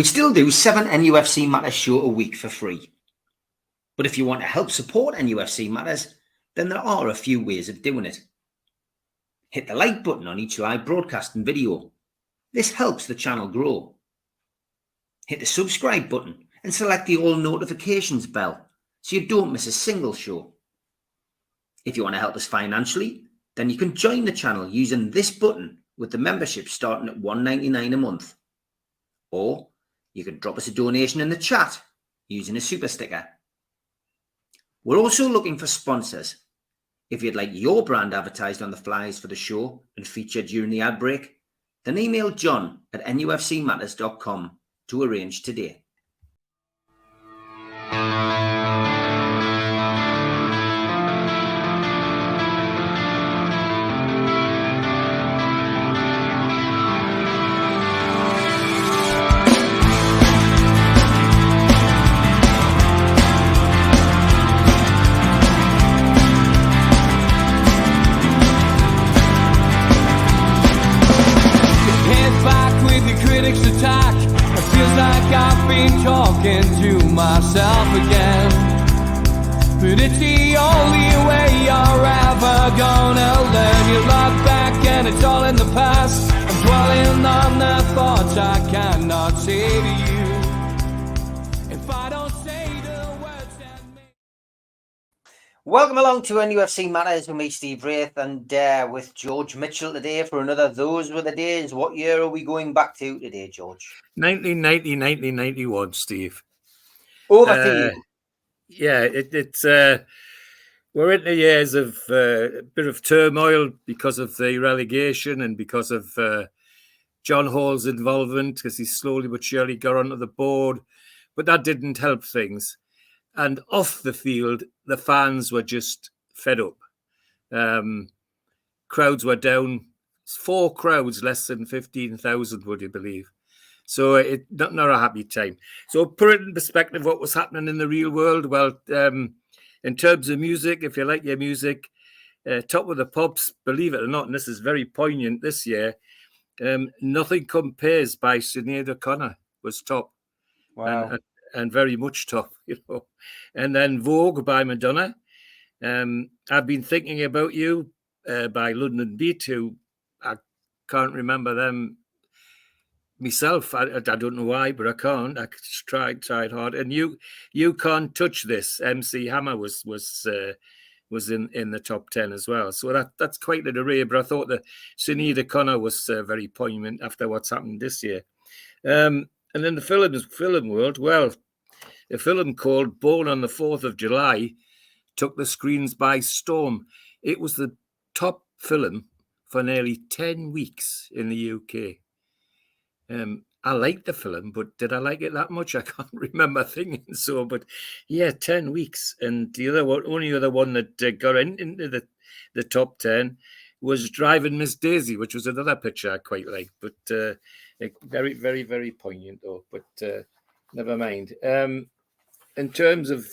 We still do 7 NUFC Matters show a week for free. But if you want to help support NUFC Matters, then there are a few ways of doing it. Hit the like button on each live broadcast and video. This helps the channel grow. Hit the subscribe button and select the all notifications bell so you don't miss a single show. If you want to help us financially, then you can join the channel using this button with the membership starting at $1.99 a month. Or you can drop us a donation in the chat using a super sticker. We're also looking for sponsors. If you'd like your brand advertised on the flyers for the show and featured during the ad break, then email john@nufcmatters.com to arrange today. Attack. It feels like I've been talking to myself again, but it's the only way you're ever gonna learn. You look back and it's all in the past. I'm dwelling on the thoughts I cannot say to you. If I don't say the words that make... Welcome along to NUFC Matters with me, Steve Wraith, and with George Mitchell today for another Those Were the Days. What year are we going back to today, George? 1990, 1991, Steve. Over to you. Yeah, it's we're in the years of a bit of turmoil because of the relegation and because of John Hall's involvement, because he slowly but surely got onto the board, but that didn't help things. And off the field, the fans were just fed up. Crowds were down. 4 crowds, less than 15,000, would you believe? So it not a happy time. So put it in perspective, what was happening in the real world. Well, in terms of music, if you like your music, Top of the Pops, believe it or not, and this is very poignant this year, Nothing Compares by Sinead O'Connor was top. Wow. And very much top, you know. And then Vogue by Madonna. I've Been Thinking About You by London Beat, who I can't remember them myself. I don't know why, but I can't. I tried hard. And You Can't Touch This. MC Hammer was in the top 10 as well. So that's quite an array. But I thought that Sinead O'Connor was very poignant after what's happened this year. And in the film world, well, a film called Born on the 4th of July took the screens by storm. It was the top film for nearly 10 weeks in the UK. I liked the film, but did I like it that much? I can't remember thinking so. But yeah, 10 weeks. And the only other one that got into the top 10 was Driving Miss Daisy, which was another picture I quite liked. But very, very, very poignant, though. But never mind. In terms of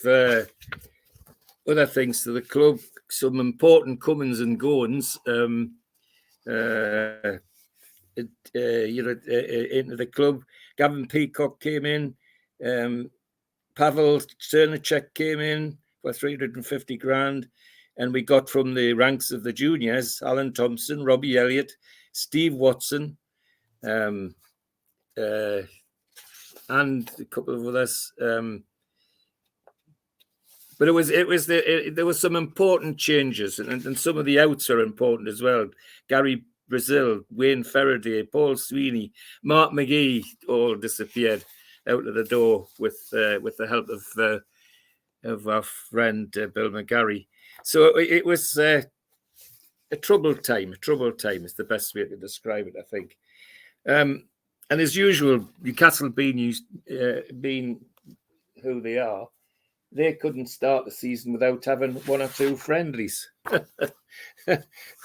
other things to the club, some important comings and goings. Into the club. Gavin Peacock came in. Pavel Cernicek came in for 350 grand. And we got from the ranks of the juniors, Alan Thompson, Robbie Elliott, Steve Watson, and a couple of others. But there was some important changes, and some of the outs are important as well. Gary Brazil, Wayne Faraday, Paul Sweeney, Mark McGee all disappeared out of the door with the help of our friend Bill McGarry. So it was a troubled time. A troubled time is the best way to describe it, I think. And as usual, Newcastle being who they are, they couldn't start the season without having 1 or 2 friendlies. 1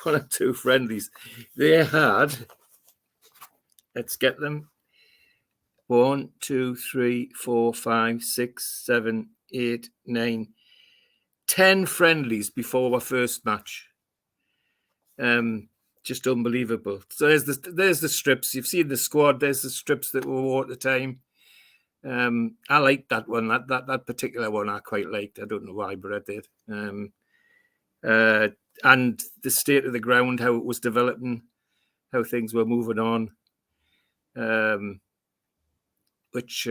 or 2 friendlies. They had, let's get them, 1, 2, 3, 4, 5, 6, 7, 8, 9, 10 friendlies before our first match. Just unbelievable. So there's the strips. You've seen the squad. There's the strips that we wore at the time. I liked that one. That particular one I quite liked. I don't know why, but I did. And the state of the ground, how it was developing, how things were moving on, which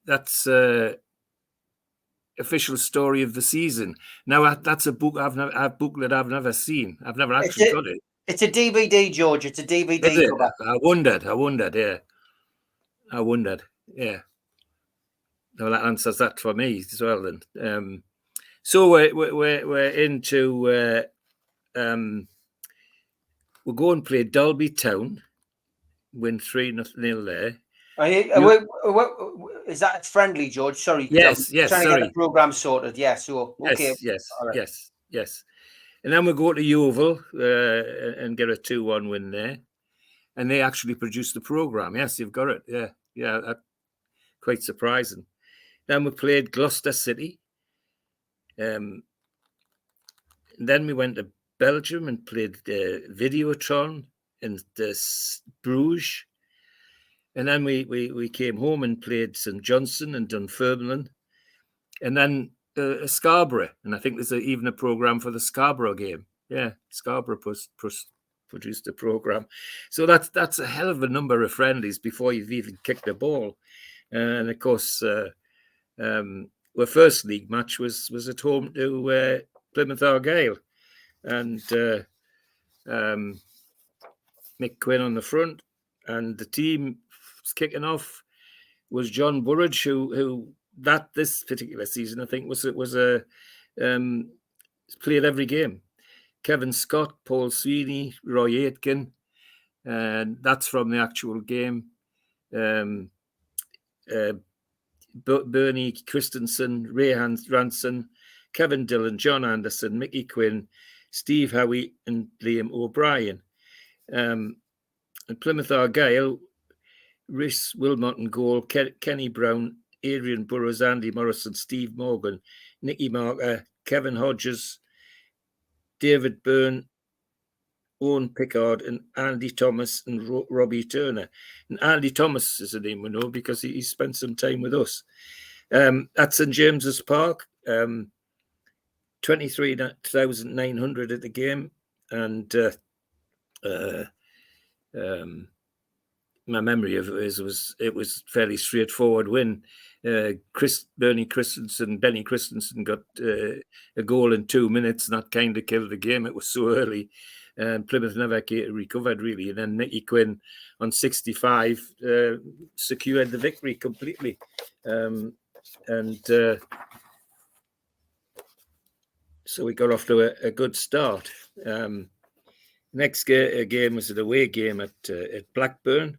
that's official story of the season. Now that's a book a booklet I've never seen. I've never actually got it. It's a DVD, George. It's a DVD cover. I wondered. Yeah. I wondered. Yeah. Well, that answers that for me as well. Then, so we're into we'll go and play Derby Town, win 3-0 there. Is that friendly, George? Sorry. Yes. Trying Sorry. to get the program sorted. Yeah. So okay. Yes. And then we go to Yeovil and get a 2-1 win there. And they actually produced the program. Yes, you've got it. Yeah. That's quite surprising. Then we played Gloucester City. Then we went to Belgium and played Videotron in Bruges. And then we came home and played St Johnstone and Dunfermline. And then Scarborough. And I think there's even a program for the Scarborough game. Yeah, Scarborough produced a program. So that's a hell of a number of friendlies before you've even kicked the ball. And of course, our first league match was at home to Plymouth Argyle, and Mick Quinn on the front, and the team was kicking off was John Burridge, who this particular season I think was played every game. Kevin Scott, Paul Sweeney, Roy Aitken, and that's from the actual game. Bernie Christensen, Ray Ranson, Kevin Dillon, John Anderson, Mickey Quinn, Steve Howie, and Liam O'Brien. And Plymouth Argyle, Rhys Wilmot and goal, Kenny Brown, Adrian Burrows, Andy Morrison, Steve Morgan, Nicky Marker, Kevin Hodges, David Byrne, Owen Pickard, and Andy Thomas and Robbie Turner. And Andy Thomas is a name we know because he spent some time with us. At St James's Park, 23,900 at the game. And my memory of it was fairly straightforward win. Benny Christensen got a goal in 2 minutes, and that kind of killed the game. It was so early. Plymouth never recovered, really. And then Nicky Quinn on 65 secured the victory completely. So we got off to a good start. Next game was an away game at Blackburn.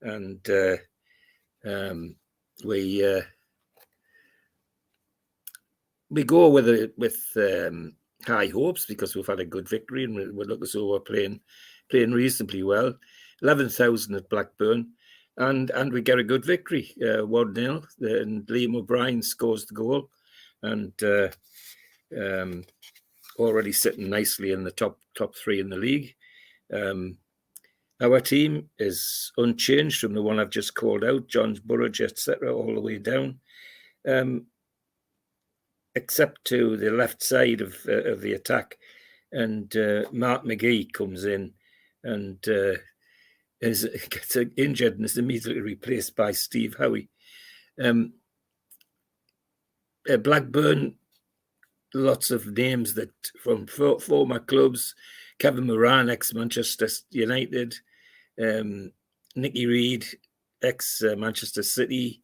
And we go with high hopes because we've had a good victory and we look as though we're playing reasonably well. 11,000 at Blackburn, and we get a good victory, 1-0. And Liam O'Brien scores the goal, and already sitting nicely in the top three in the league. Our team is unchanged from the one I've just called out, John Burridge, etc., all the way down. Except to the left side of the attack, and Mark McGee comes in and gets injured and is immediately replaced by Steve Howie. Blackburn, lots of names that from former clubs: Kevin Moran, ex-Manchester United, Nicky Reid, ex-Manchester City,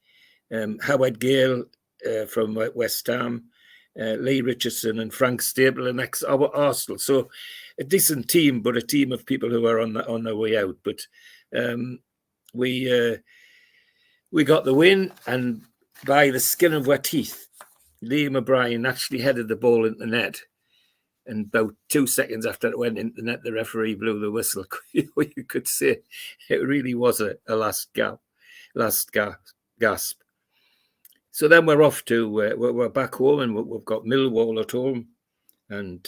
Howard Gale from West Ham, Lee Richardson and Frank Stapleton, ex-Arsenal. So a decent team, but a team of people who are on their way out. But we got the win, and by the skin of our teeth, Liam O'Brien actually headed the ball into the net. And about 2 seconds after it went into the net, the referee blew the whistle. You could say it really was a last gasp. So then we're off to we're back home, and we've got Millwall at home, and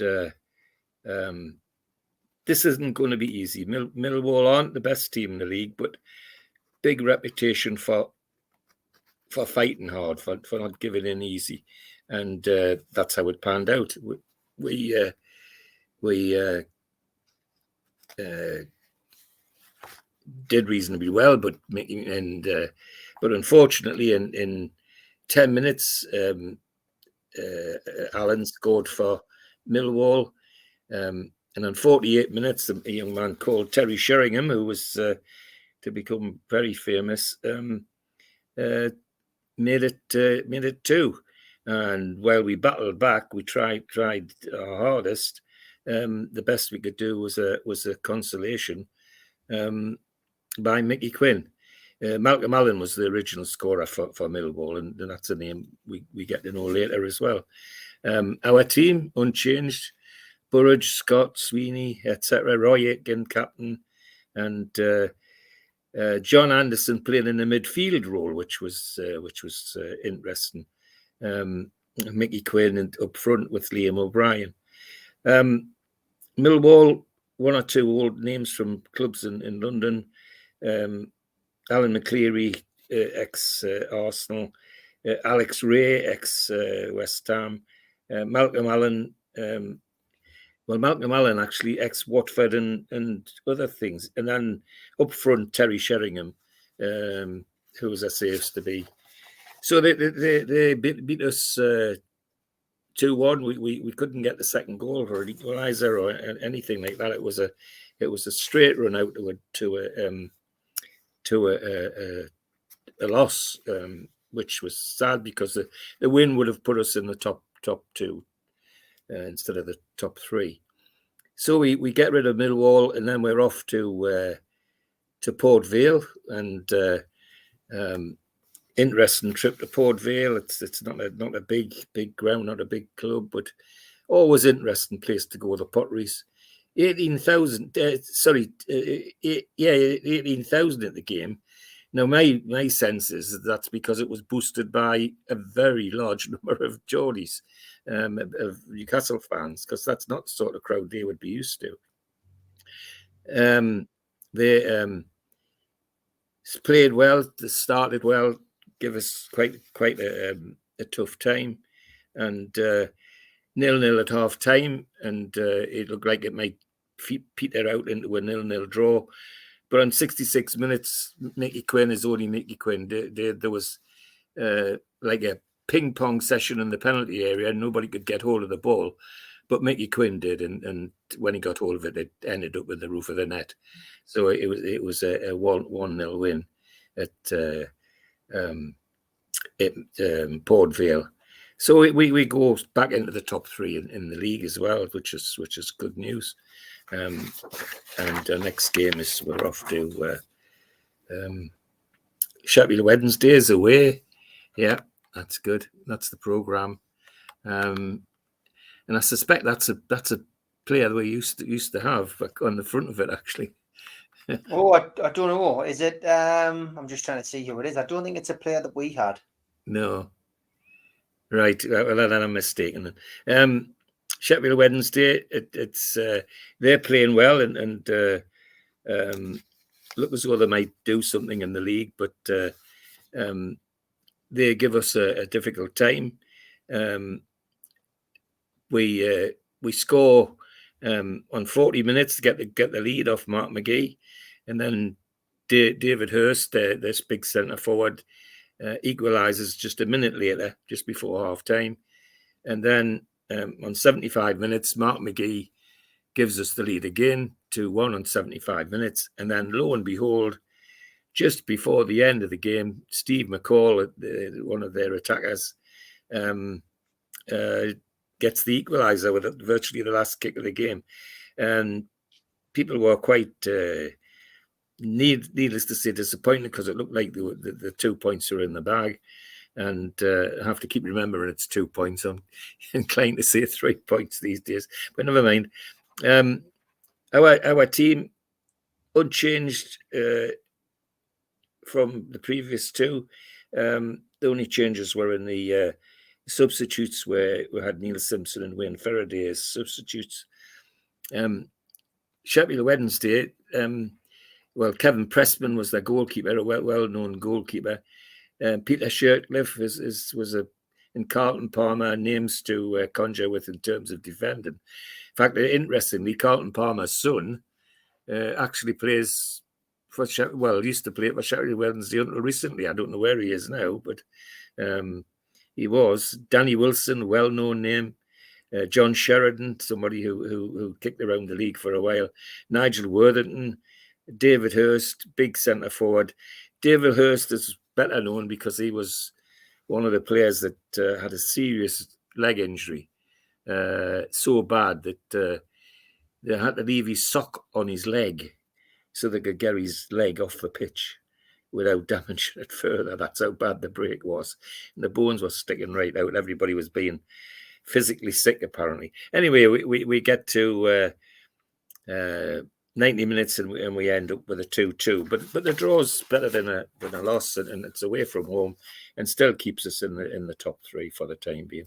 this isn't going to be easy. Millwall aren't the best team in the league, but big reputation for fighting hard, for not giving in easy, and that's how it panned out. We did reasonably well, but unfortunately, in 10 minutes, Alan scored for Millwall, and in 48 minutes, a young man called Terry Sheringham, who was to become very famous, made it 2. And while we battled back, we tried our hardest. The best we could do was a consolation by Mickey Quinn. Malcolm Allen was the original scorer for Millwall, and that's a name we get to know later as well. Our team, unchanged: Burridge, Scott, Sweeney, etc. Roy Aitken, captain, and John Anderson playing in the midfield role, which was interesting. Mickey Quinn up front with Liam O'Brien. Millwall, 1 or 2 old names from clubs in London. Alan McCleary, ex-Arsenal. Alex Ray, ex-West Ham. Malcolm Allen, Malcolm Allen actually ex-Watford and other things. And then up front, Terry Sheringham, who was a saves to be. So they beat us 2-1. We couldn't get the second goal or an equaliser or anything like that. It was a straight run out to a loss, which was sad because the win would have put us in the top 2 instead of the top 3. So we get rid of Millwall, and then we're off to Port Vale, and interesting trip to Port Vale. It's not a big ground, not a big club, but always interesting place to go. The Potteries, 18,000. 18,000 at the game. Now my sense is that's because it was boosted by a very large number of Geordies, of Newcastle fans, because that's not the sort of crowd they would be used to. They played well, they started well, give us quite a tough time, and 0-0 at half time, and it looked like it might peter out into a 0-0 draw. But on 66 minutes, Mickey Quinn is only Mickey Quinn. There was like a ping pong session in the penalty area, and nobody could get hold of the ball, but Mickey Quinn did, and when he got hold of it, it ended up with the roof of the net. So it was a 1-0 win at Port Vale. So we go back into the top 3 in the league as well, which is good news. And our next game is we're off to Sheffield Wednesdays away. Yeah, that's good. That's the programme. And I suspect that's a player that we used to have on the front of it, actually. Oh, I don't know. Is it? I'm just trying to see who it is. I don't think it's a player that we had. No. Right. Well, then I'm mistaken. Sheffield Wednesday, it's they're playing well and look as though they might do something in the league, but they give us a difficult time. We score on 40 minutes to get the lead off Mark McGee, and then David Hurst, this big centre forward, equalises just a minute later, just before half time, and then on 75 minutes, Mark McGee gives us the lead again, 2-1 on 75 minutes, and then lo and behold, just before the end of the game, Steve McCall, one of their attackers, gets the equaliser with virtually the last kick of the game. And people were quite, needless to say, disappointed because it looked like the 2 points were in the bag. And I have to keep remembering it's 2 points. I'm inclined to say 3 points these days, but never mind. Our team, unchanged from the previous 2. The only changes were in the substitutes, where we had Neil Simpson and Wayne Faraday as substitutes. Sheffield Wednesday, well, Kevin Pressman was their goalkeeper, a well-known goalkeeper. Peter Shirtcliffe was in Carlton Palmer names to conjure with in terms of defending. In fact, interestingly, Carlton Palmer's son actually plays for used to play for Sheffield Wednesday until recently. I don't know where he is now, but he was. Danny Wilson, well-known name. John Sheridan, somebody who kicked around the league for a while. Nigel Worthington, David Hurst, big centre forward. David Hurst is better known because he was one of the players that had a serious leg injury, so bad that they had to leave his sock on his leg so they could get his leg off the pitch without damaging it further. That's how bad the break was. And the bones were sticking right out. Everybody was being physically sick, apparently. Anyway, we get to 90 minutes and we end up with a 2-2. But the draw's better than a loss, and it's away from home and still keeps us in the top three for the time being.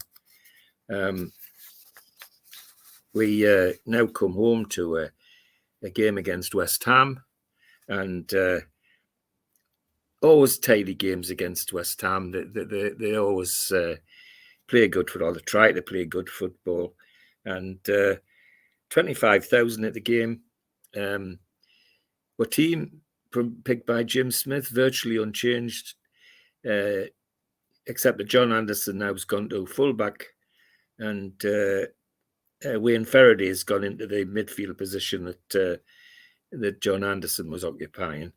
We now come home to a game against West Ham, and always tidy games against West Ham. They always play good football. They try to play good football, and 25,000 at the game. Our team picked by Jim Smith, virtually unchanged, except that John Anderson now has gone to fullback, and Wayne Faraday has gone into the midfield position that John Anderson was occupying.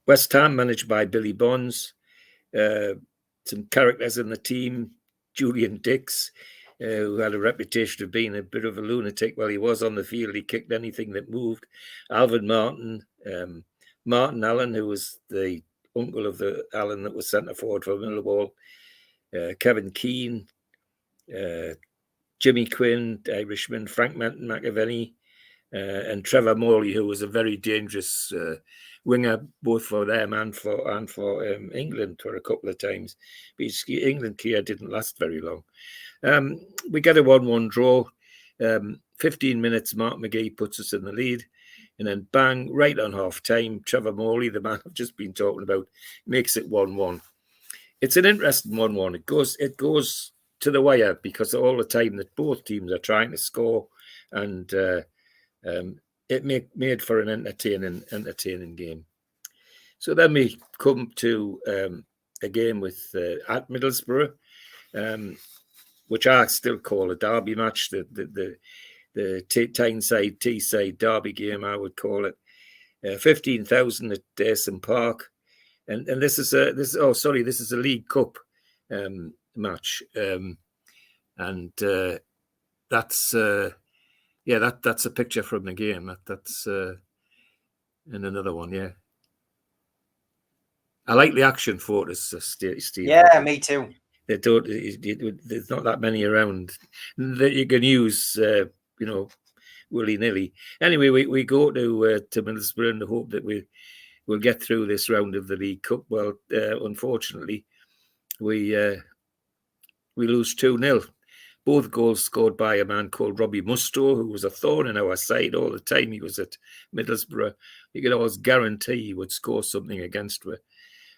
West Ham managed by Billy Bonds. Some characters in the team, Julian Dix, who had a reputation of being a bit of a lunatic while he was on the field. He kicked anything that moved. Alvin Martin, Martin Allen, who was the uncle of the Allen that was centre forward for Millwall, Kevin Keane, Jimmy Quinn, Irishman, Frank McAvenny, and Trevor Morley, who was a very dangerous winger, both for them and for England for a couple of times. But England here didn't last very long. We get a 1-1 draw. 15 minutes, Mark McGee puts us in the lead. And then bang, right on half time, Trevor Morley, the man I've just been talking about, makes it 1-1. It's an interesting 1-1. It goes to the wire because all the time that both teams are trying to score, and it made for an entertaining game. So then we come to a game with at Middlesbrough, which I still call a derby match. The Tyneside, Teesside derby game, I would call it. 15,000 at Dayson Park, and this is a League Cup match, and that's a picture from the game. That's and another one, yeah. I like the action photos, Steve. Yeah, me too. There's not that many around that you can use, willy-nilly. Anyway, we go to Middlesbrough in the hope that we'll get through this round of the League Cup. Well, unfortunately, we lose 2-0. Both goals scored by a man called Robbie Mustoe, who was a thorn in our side all the time he was at Middlesbrough. You could always guarantee he would score something against us.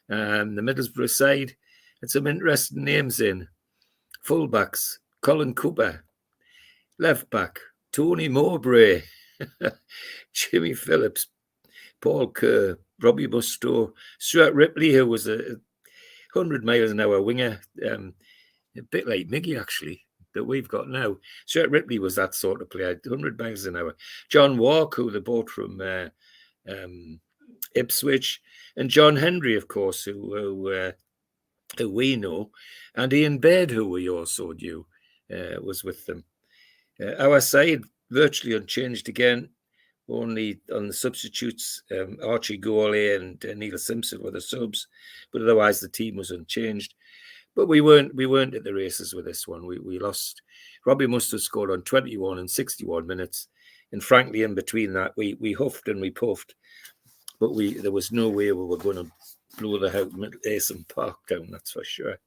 The Middlesbrough side had some interesting names in. Fullbacks, Colin Cooper. Left back, Tony Mowbray. Jimmy Phillips, Paul Kerr, Robbie Mustoe, Stuart Ripley, who was a 100 miles an hour winger, a bit like Miggy, actually, that we've got now. Stuart Ripley was that sort of player, 100 miles an hour. John Walk, who they bought from Ipswich, and John Hendry, of course, who we know, and Ian Baird, who we also knew, was with them. Our side virtually unchanged again, only on the substitutes. Archie Gourlay and Neil Simpson were the subs, but otherwise the team was unchanged. But we weren't at the races with this one. We lost. Robbie Mustoe scored on 21 and 61 minutes, and frankly, in between that, we huffed and we puffed, but there was no way we were going to blow the house Dayson Park down. That's for sure.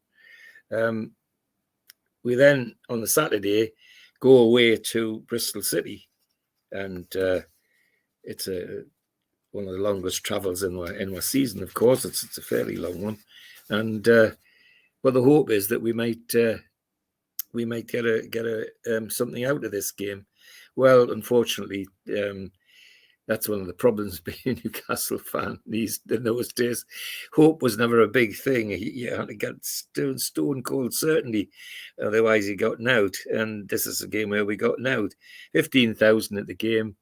We then on the Saturday go away to Bristol City, and it's one of the longest travels in our season. Of course, it's a fairly long one, and well, the hope is that we might get something out of this game. Well, unfortunately, that's one of the problems being a Newcastle fan in those days. Hope was never a big thing. You had to get stone cold certainty, otherwise you got out. And this is a game where we got out. 15,000 at the game.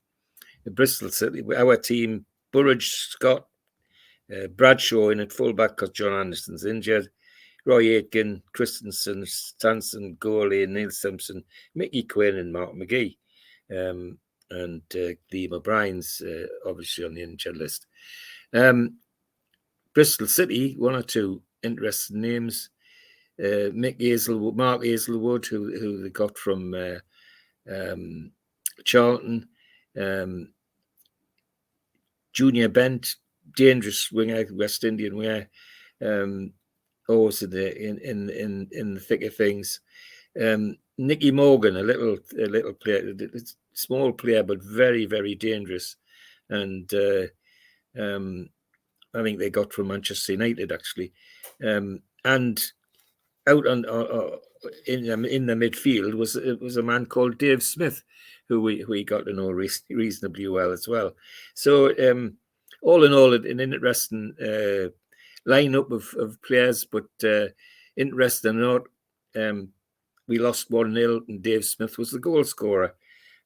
Bristol City, our team, Burridge, Scott, Bradshaw in at fullback because John Anderson's injured. Roy Aitken, Christensen, Stanson, Gourley, Neil Simpson, Mickey Quinn, and Mark McGee. And Liam O'Brien's obviously on the injured list. Bristol City, one or two interesting names. Mark Hazelwood, who they got from Charlton. Junior Bent, dangerous winger, West Indian winger, always in the thick of things. Nicky Morgan, a little player, small player but very, very dangerous, and I think they got from Manchester United actually, and out on in the midfield was a man called Dave Smith, who we got to know reasonably well as well. So all in all, an interesting lineup of players, but interesting or not, we lost 1-0, and Dave Smith was the goal scorer.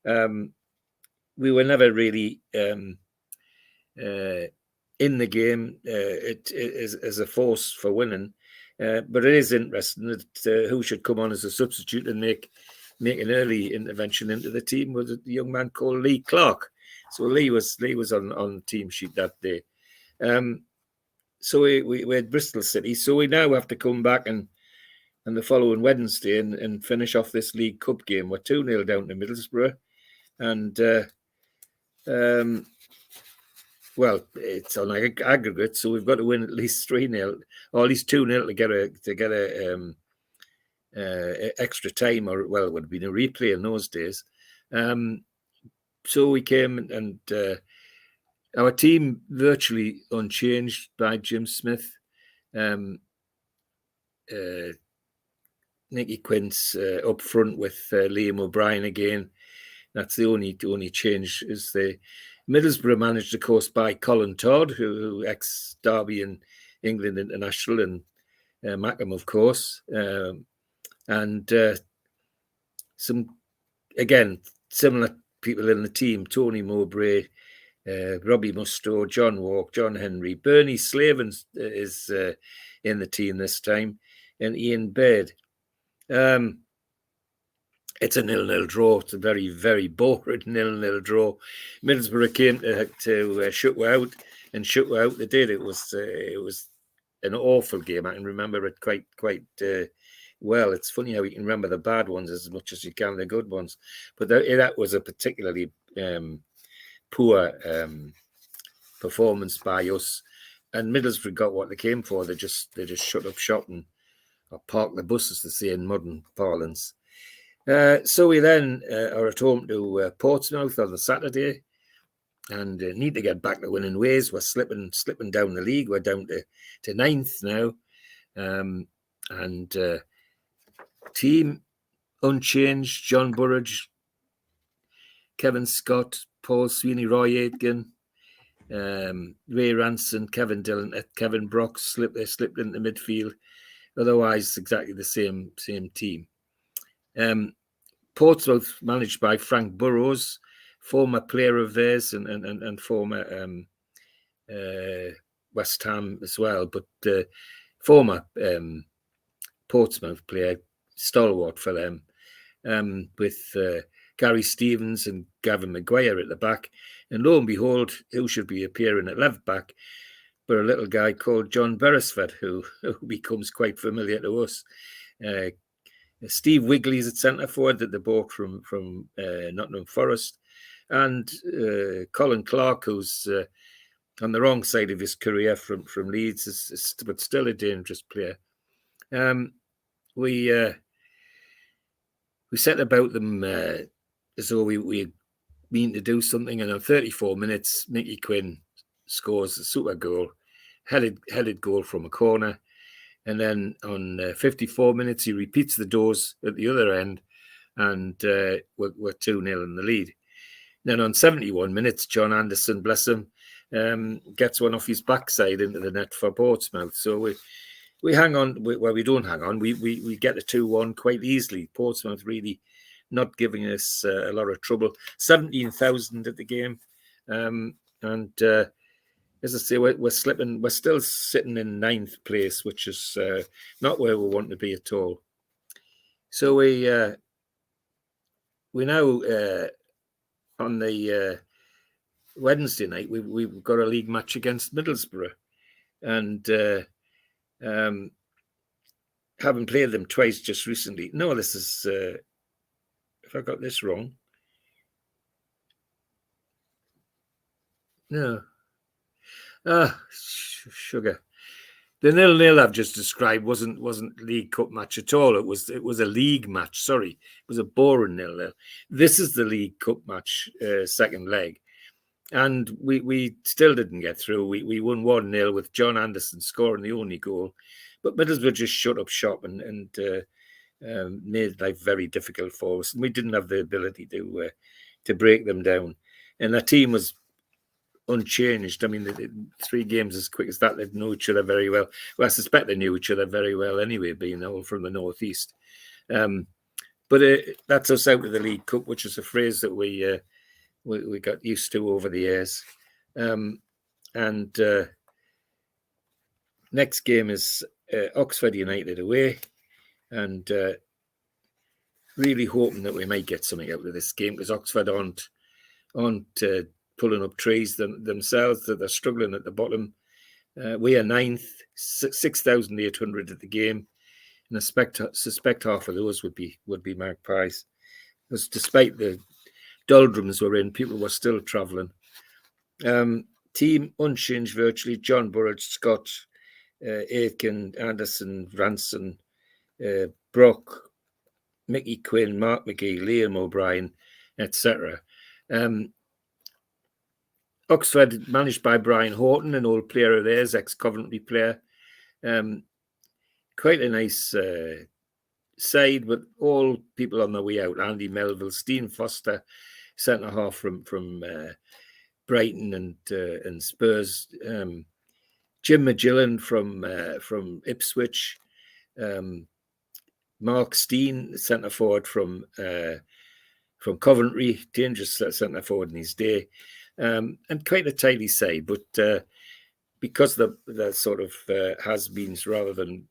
We were never really in the game as a force for winning, but it is interesting that who should come on as a substitute and make an early intervention into the team was a young man called Lee Clark. So Lee was on the team sheet that day. So we had Bristol City. So we now have to come back and the following Wednesday and finish off this League Cup game. We're 2-0 down to Middlesbrough, and well, it's on aggregate, so we've got to win at least 3-0 or at least 2-0 to get a extra time, or well, it would have been a replay in those days. So we came and our team virtually unchanged by Jim Smith. Nicky Quint's up front with Liam O'Brien again. That's the only change. Is the Middlesbrough managed, of course, by Colin Todd, who ex-Derby and England international, and Mackham, of course, and some again similar people in the team: Tony Mowbray, Robbie Mustoe, John Walk, John Henry, Bernie Slaven is in the team this time, and Ian Baird. It's a 0-0 draw. It's a very, very boring 0-0 draw. Middlesbrough came to shut out, and shut out they did. It was an awful game. I can remember it quite well. It's funny how you can remember the bad ones as much as you can the good ones. But that was a particularly poor performance by us. And Middlesbrough got what they came for. They just shut up shop or park the bus, as they say in modern parlance. So we then are at home to Portsmouth on the Saturday, and need to get back to winning ways. We're slipping down the league. We're down to 9th now, and team unchanged: John Burridge, Kevin Scott, Paul Sweeney, Roy Aitken, Ray Ranson, Kevin Dillon, Kevin Brock slipped into midfield. Otherwise, exactly the same team. Portsmouth managed by Frank Burrows, former player of theirs and former West Ham as well, but former Portsmouth player, stalwart for them, with Gary Stevens and Gavin Maguire at the back. And lo and behold, who should be appearing at left back but a little guy called John Beresford, who becomes quite familiar to us. Steve Wigley's at centre forward that they bought from Nottingham Forest, and Colin Clark, who's on the wrong side of his career from Leeds, but still a dangerous player. We set about them as though we mean to do something, and on 34 minutes, Mickey Quinn scores a super goal, headed goal from a corner. And then on 54 minutes, he repeats the doors at the other end, and we're 2-0 in the lead. Then on 71 minutes, John Anderson, bless him, gets one off his backside into the net for Portsmouth. So we hang on. Well, we don't hang on. We get a 2-1 quite easily. Portsmouth really not giving us a lot of trouble. 17,000 at the game, and as I say, we're slipping. We're still sitting in 9th place, which is not where we want to be at all. So we now on the Wednesday night we've got a league match against Middlesbrough, and having played them twice just recently. No, this is if I got this wrong. No. Sugar. The 0-0 I've just described wasn't League Cup match at all. It was a league match. Sorry, it was a boring 0-0. This is the League Cup match, second leg, and we still didn't get through. We won 1-0 with John Anderson scoring the only goal, but Middlesbrough just shut up shop and made life very difficult for us, and we didn't have the ability to break them down. And the team was unchanged. I mean, the 3 games as quick as that, they know each other very well. Well, I suspect they knew each other very well anyway, being all from the northeast. But that's us out of the League Cup, which is a phrase that we got used to over the years. And next game is Oxford United away, and really hoping that we might get something out of this game, because Oxford aren't pulling up trees themselves, that they're struggling at the bottom. We are 9th, 6,800 at the game, and I suspect half of those would be Magpies, because despite the doldrums we're in, people were still travelling. Team unchanged virtually: John Burrage, Scott, Aitken, Anderson, Ranson, Brock, Mickey Quinn, Mark McGee, Liam O'Brien, etc. Oxford, managed by Brian Horton, an old player of theirs, ex-Coventry player. Quite a nice side, but all people on their way out. Andy Melville, Steen Foster, centre-half from Brighton and Spurs. Jim Magillan from Ipswich. Mark Steen, centre-forward from Coventry, dangerous centre-forward in his day. And quite a tidy side, but because the sort of has-beens rather than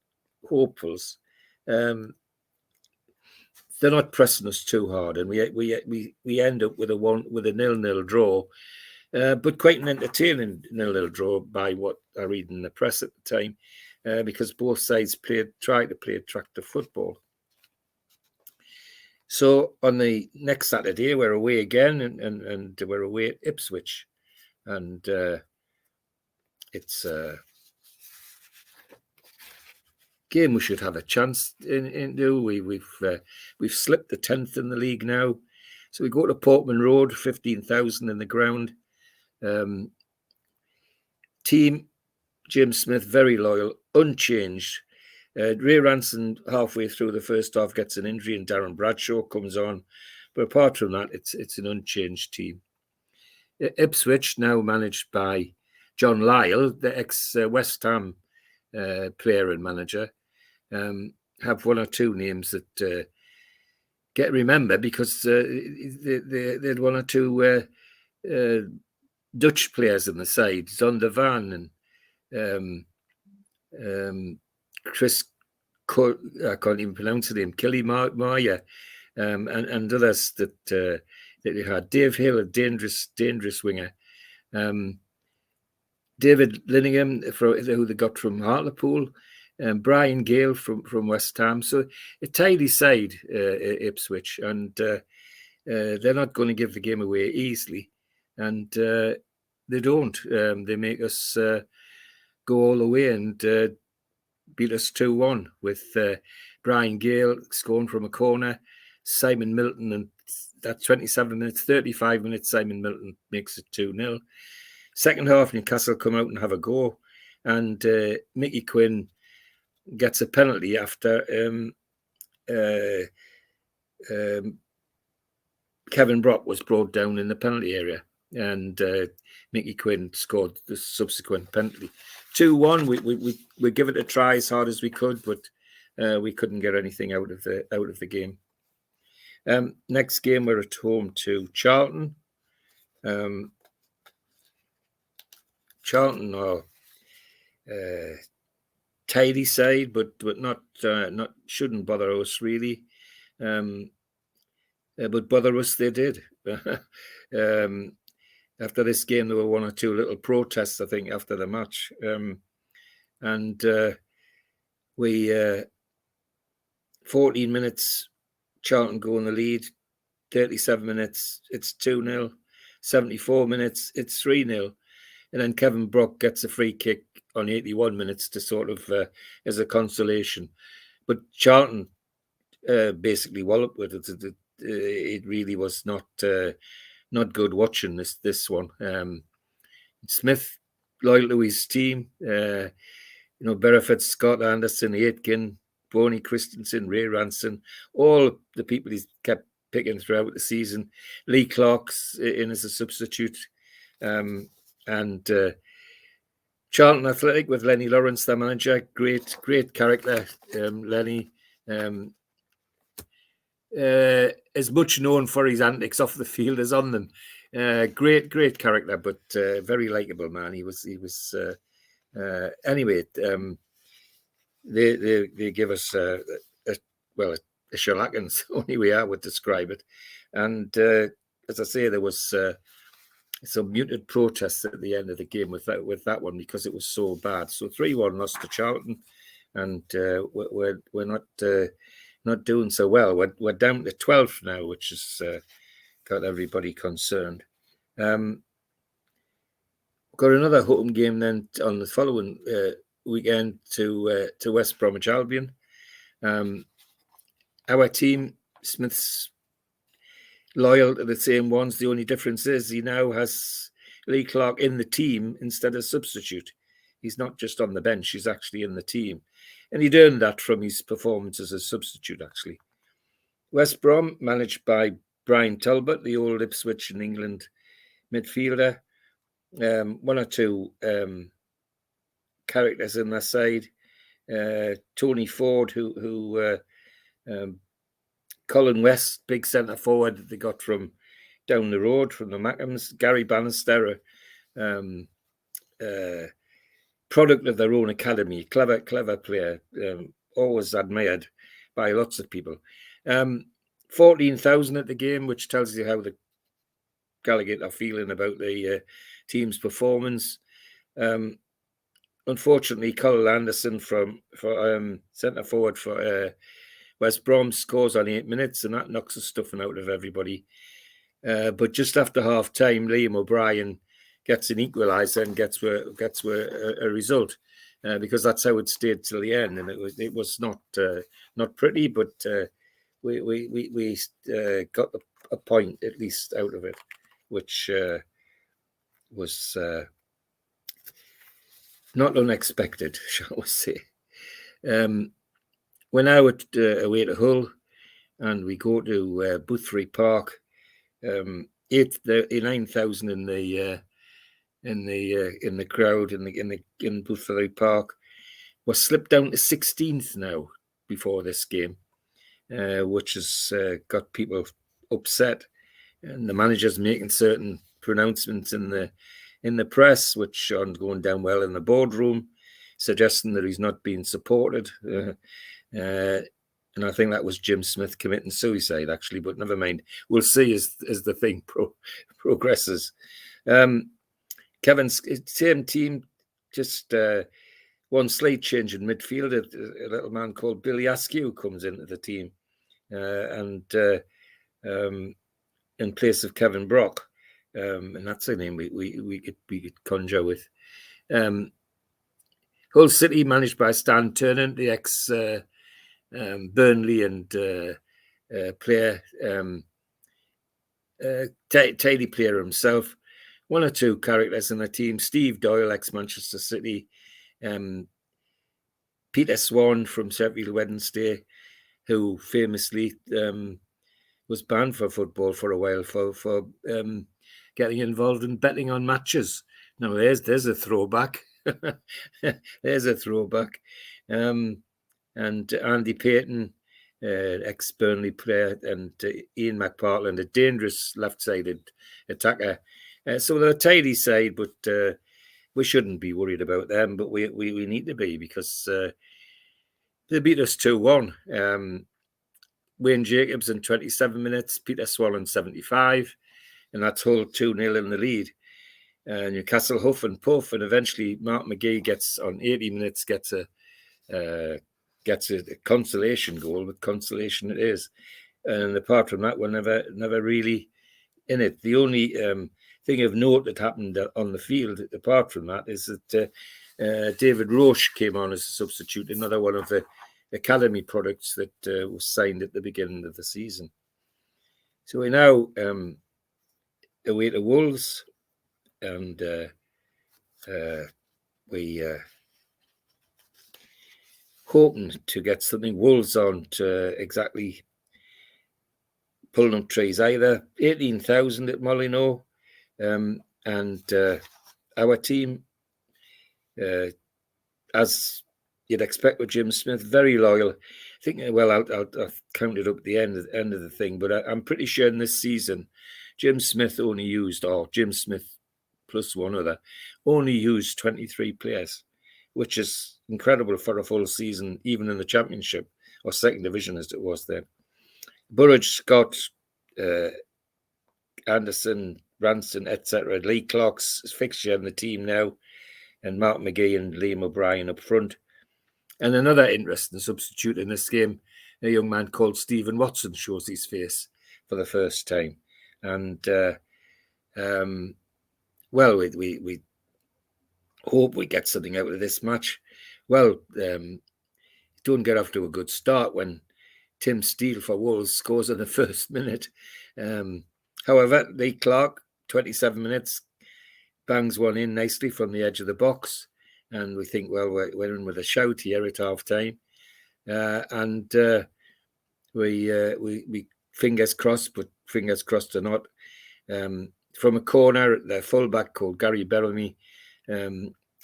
hopefuls, they're not pressing us too hard, and we end up with a 0-0 draw, but quite an entertaining 0-0 draw by what I read in the press at the time, because both sides tried to play attractive football. So on the next Saturday, we're away again, and we're away at Ipswich, and it's a game we should have a chance into. We've slipped the 10th in the league now, so we go to Portman Road, 15,000 in the ground. Team: James Smith, very loyal, unchanged. Ray Ranson, halfway through the first half, gets an injury, and Darren Bradshaw comes on. But apart from that, it's an unchanged team. Ipswich, now managed by John Lyle, the ex-West Ham player and manager, have one or two names that get remembered because they had one or two Dutch players in the side, Zonder Van and Chris, I can't even pronounce the name, Kelly Maya, and others that they had. Dave Hill, a dangerous winger. David Linningham, who they got from Hartlepool, and Brian Gale from West Ham. So a tidy side, Ipswich, and they're not going to give the game away easily, and they don't. They make us go all the way and beat us 2-1 with Brian Gale scoring from a corner, Simon Milton and that 27 minutes, 35 minutes, Simon Milton makes it 2-0. Second half, Newcastle come out and have a go, and Mickey Quinn gets a penalty after Kevin Brock was brought down in the penalty area, and Mickey Quinn scored the subsequent penalty. 2-1. We give it a try as hard as we could, but we couldn't get anything out of the game. Next game, we're at home to Charlton. Charlton are tidy side, but not shouldn't bother us really. But bother us they did. After this game, there were one or two little protests, I think, after the match, and we 14 minutes, Charlton go in the lead. 37 minutes, it's 2-0. 74 minutes, it's 3-0. And then Kevin Brock gets a free kick on 81 minutes to sort of as a consolation. But Charlton basically walloped with it. It really was not good watching this one. Smith loyal to his team. Bereford, Scott Anderson, Aitken, Boney Christensen, Ray Ranson, all the people he's kept picking throughout the season. Lee Clark's in as a substitute. And Charlton Athletic with Lenny Lawrence, their manager. Great character, Lenny. As much known for his antics off the field as on them. Great character, but very likable man. He was. Anyway, they give us a shellacking. Only way I would describe it. And as I say, there was some muted protests at the end of the game with that one because it was so bad. So 3-1 lost to Charlton, and we're not doing so well. We're down to 12th now, which has got everybody concerned. Got another home game then on the following weekend to West Bromwich Albion. Our team, Smith's loyal to the same ones. The only difference is he now has Lee Clark in the team instead of substitute. He's not just on the bench, he's actually in the team. And he'd earned that from his performance as a substitute, actually. West Brom, managed by Brian Talbot, the old Ipswich and England midfielder. One or two characters in their side. Tony Ford, who Colin West, big centre forward that they got from down the road from the Mackhams. Gary Bannister, product of their own academy, clever player, always admired by lots of people. 14,000 at the game, which tells you how the Gallagher are feeling about the team's performance. Unfortunately, Colin Anderson for centre forward for West Brom scores on 8 minutes, and that knocks the stuffing out of everybody. But just after half time, Liam O'Brien gets an equaliser and gets a result, because that's how it stayed till the end, and it was not pretty, but we got a point at least out of it, which was not unexpected, shall we say. We're now away to Hull, and we go to Boothry Park. 9,000 in the crowd in Boothry Park. We're slipped down to 16th now before this game, which has got people upset, and the manager's making certain pronouncements in the press, which aren't going down well in the boardroom, suggesting that he's not being supported. And I think that was Jim Smith committing suicide, actually, but never mind. We'll see as the thing progresses. Kevin's same team, just one slight change in midfield. A little man called Billy Askew comes into the team, and in place of Kevin Brock. And that's a name we could conjure with. Hull City, managed by Stan Turnant, the ex Burnley and player. tidy player himself. One or two characters in the team. Steve Doyle, ex-Manchester City. Peter Swan from Sheffield Wednesday, who famously was banned for football for a while for getting involved in betting on matches. Now, there's a throwback. There's a throwback. And Andy Payton, ex-Burnley player, and Ian McPartland, a dangerous left-sided attacker. So they're a tidy side, but we shouldn't be worried about them. But we need to be, because they beat us 2-1. Wayne Jacobs in 27 minutes, Peter Swan in 75, and that's Hull 2-0 in the lead. Newcastle huff and puff, and eventually Mark McGee gets on 80 minutes, gets a consolation goal, but consolation it is. And apart from that, we're never really in it. The only thing of note that happened on the field, apart from that, is that David Roche came on as a substitute, another one of the academy products that was signed at the beginning of the season. So we now away to Wolves, and we hoping to get something. Wolves aren't exactly pulling up trees either. 18,000 at Molyneux, and our team, as you'd expect with Jim Smith, very loyal. I think, well, I'll count it up at the end of the thing, but I'm pretty sure in this season, Jim Smith plus one other, only used 23 players, which is incredible for a full season, even in the Championship, or second division as it was then. Burridge, Scott, Anderson, Ranson, etc. Lee Clark's fixture in the team now, and Mark McGee and Liam O'Brien up front. And another interesting substitute in this game, a young man called Stephen Watson, shows his face for the first time. And well, we hope we get something out of this match. Well, don't get off to a good start when Tim Steele for Wolves scores in the first minute. However, Lee Clark, 27 minutes, bangs one in nicely from the edge of the box. And we think, well, we're in with a shout here at half time. And we fingers crossed, but fingers crossed or not. From a corner, the fullback called Gary Bellamy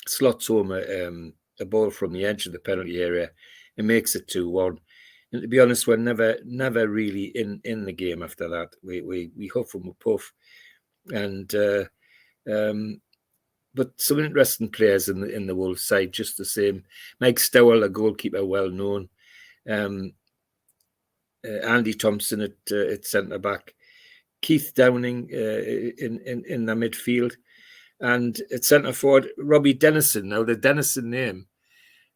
slots home a ball from the edge of the penalty area and makes it 2-1. And to be honest, we're never really in the game after that. We huff and we puff, and but some interesting players in the Wolves side just the same. Mike Stowell, a goalkeeper, well known. Andy Thompson at centre back. Keith Downing in the midfield, and at centre forward, Robbie Dennison. Now, the Dennison name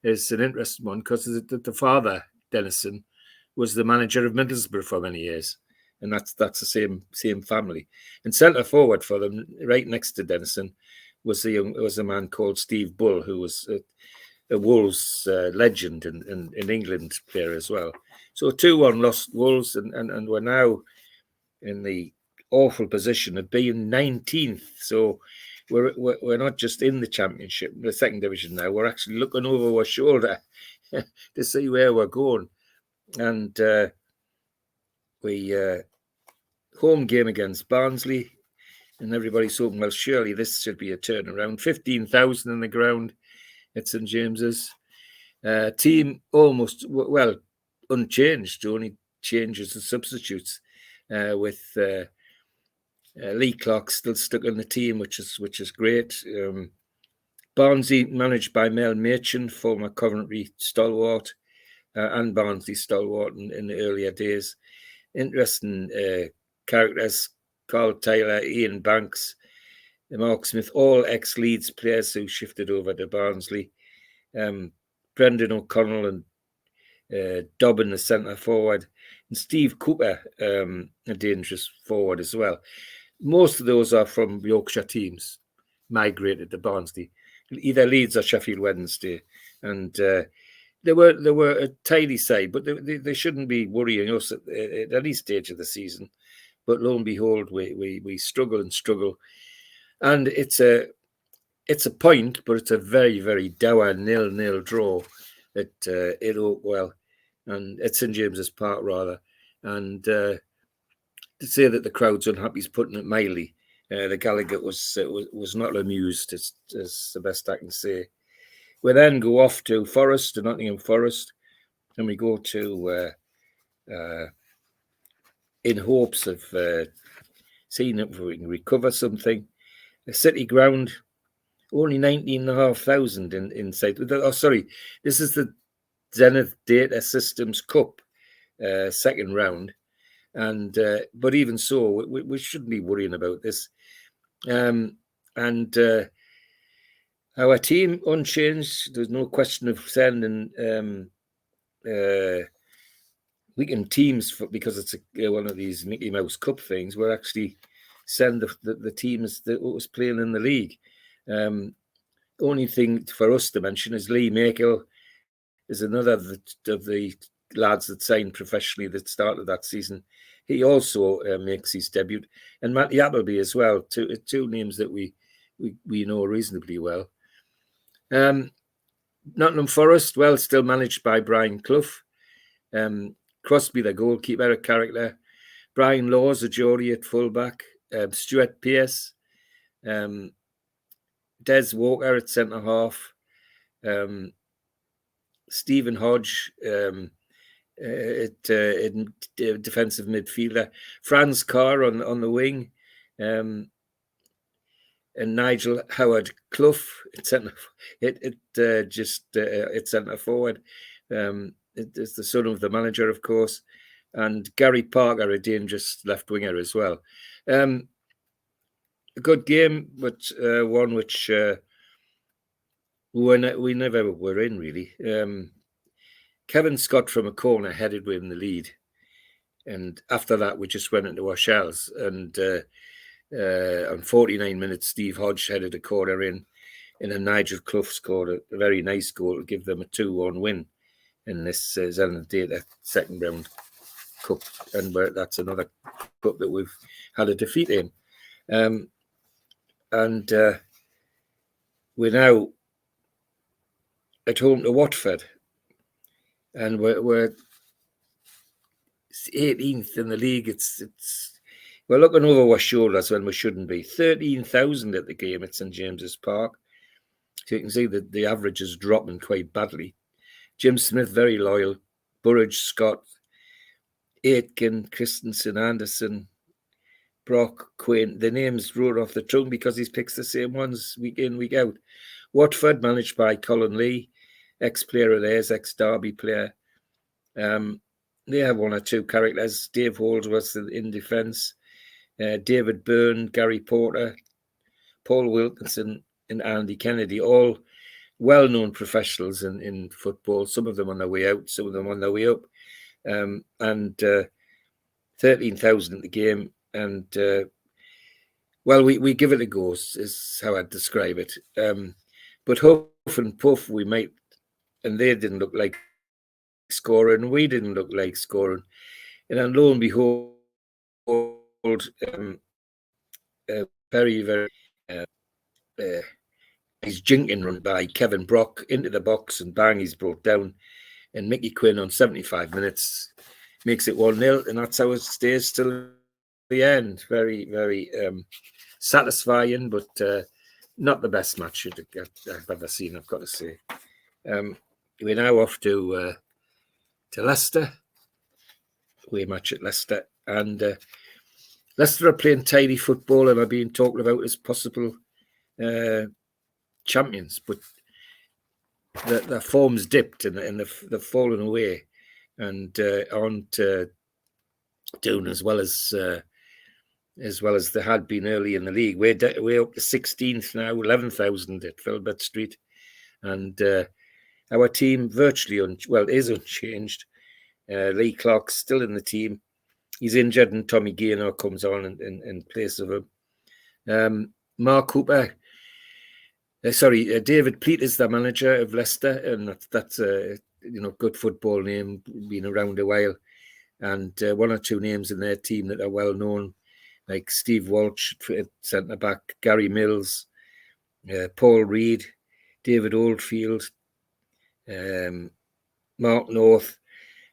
is an interesting one because the father, Dennison, was the manager of Middlesbrough for many years, and that's the same family. And centre forward for them, right next to Dennison, was a man called Steve Bull, who was a Wolves legend and in England player as well. So 2-1 lost Wolves, and we're now in the awful position of being 19th. So we're not just in the Championship, the second division now. We're actually looking over our shoulder to see where we're going. And we home game against Barnsley, and everybody's hoping, well, surely this should be a turnaround. 15,000 in the ground at St James's. Team almost, well, unchanged. The only changes and substitutes with Lee Clark still stuck in the team, which is great. Barnsley managed by Mel Machin, former Coventry stalwart, and Barnsley stalwart in the earlier days. Interesting characters: Carl Taylor, Ian Banks, Mark Smith, all ex-Leeds players who shifted over to Barnsley. Brendan O'Connell and Dobbin, the centre forward, and Steve Cooper, a dangerous forward as well. Most of those are from Yorkshire teams, migrated to Barnsley, either Leeds or Sheffield Wednesday, and they were a tidy side, but they shouldn't be worrying us at any stage of the season. but lo and behold, we struggle and struggle, and it's a point, but it's a very, very dour 0-0 draw at Oakwell, and at St James's Park rather, and to say that the crowd's unhappy is putting it mildly. The Gallagher was not amused, as the best I can say. We then go off to Nottingham Forest, and we go to in hopes of seeing if we can recover something. A City ground, only 19,500 inside. Oh, sorry, this is the Zenith Data Systems Cup second round, and but even so, we shouldn't be worrying about this. And our team unchanged. There's no question of sending weekend teams because it's one of these Mickey Mouse Cup things. We'll actually send the teams that was playing in the league. Only thing for us to mention is Lee Makel is another of the lads that signed professionally that started that season. He also makes his debut, and Matty Appleby as well. Two names that we know reasonably well. Nottingham Forest, well, still managed by Brian Clough. Crosby, the goalkeeper, a character. Brian Laws, a jury at fullback. Stuart Pearce. Des Walker at centre half. Stephen Hodge defensive midfielder. Franz Carr on the wing. And Nigel Howard Clough at centre. It's centre forward. It's the son of the manager, of course, and Gary Parker, a dangerous left winger as well. A good game, but one which we never were in really. Kevin Scott from a corner headed win the lead, and after that we just went into our shells. And on 49 minutes, Steve Hodge headed a corner in, and Nigel Clough scored a very nice goal to give them a 2-1 win in this Zenith Data second round cup, and that's another cup that we've had a defeat in. And we're now at home to Watford, and we're 18th in the league. It's we're looking over our shoulders when we shouldn't be. 13,000 at the game at St James's Park, so you can see that the average is dropping quite badly. Jim Smith, very loyal. Burridge, Scott, Aitken, Christensen, Anderson, Brock, Quinn. The names roll off the tongue because he picks the same ones week in, week out. Watford, managed by Colin Lee, ex-player of theirs, ex-Derby player. They have one or two characters. Dave Holdsworth in defence. David Byrne, Gary Porter, Paul Wilkinson, and Andy Kennedy, all well-known professionals in football, some of them on their way out, some of them on their way up. And 13,000 at the game. And, well, we give it a go, is how I'd describe it. But Huff and Puff, we might, and they didn't look like scoring, we didn't look like scoring. And then lo and behold, very, very his jinking run by Kevin Brock into the box, and bang, he's brought down. And Mickey Quinn on 75 minutes makes it 1-0, and that's how it stays till the end. Very, very satisfying, but not the best match I've ever seen, I've got to say. We're now off to Leicester. We match at Leicester, and Leicester are playing tidy football and are being talked about as possible champions, but their form's dipped and they've fallen away, and aren't doing as well as they had been early in the league. We're up to 16th now, 11,000 at Filbert Street, and our team virtually is unchanged. Lee Clark's still in the team. He's injured, and Tommy Gaynor comes on in place of him. Mark Hooper. David Pleat is the manager of Leicester, and that's a good football name, been around a while. and one or two names in their team that are well known, like Steve Walsh at centre back, Gary Mills, Paul Reed, David Oldfield, Mark North,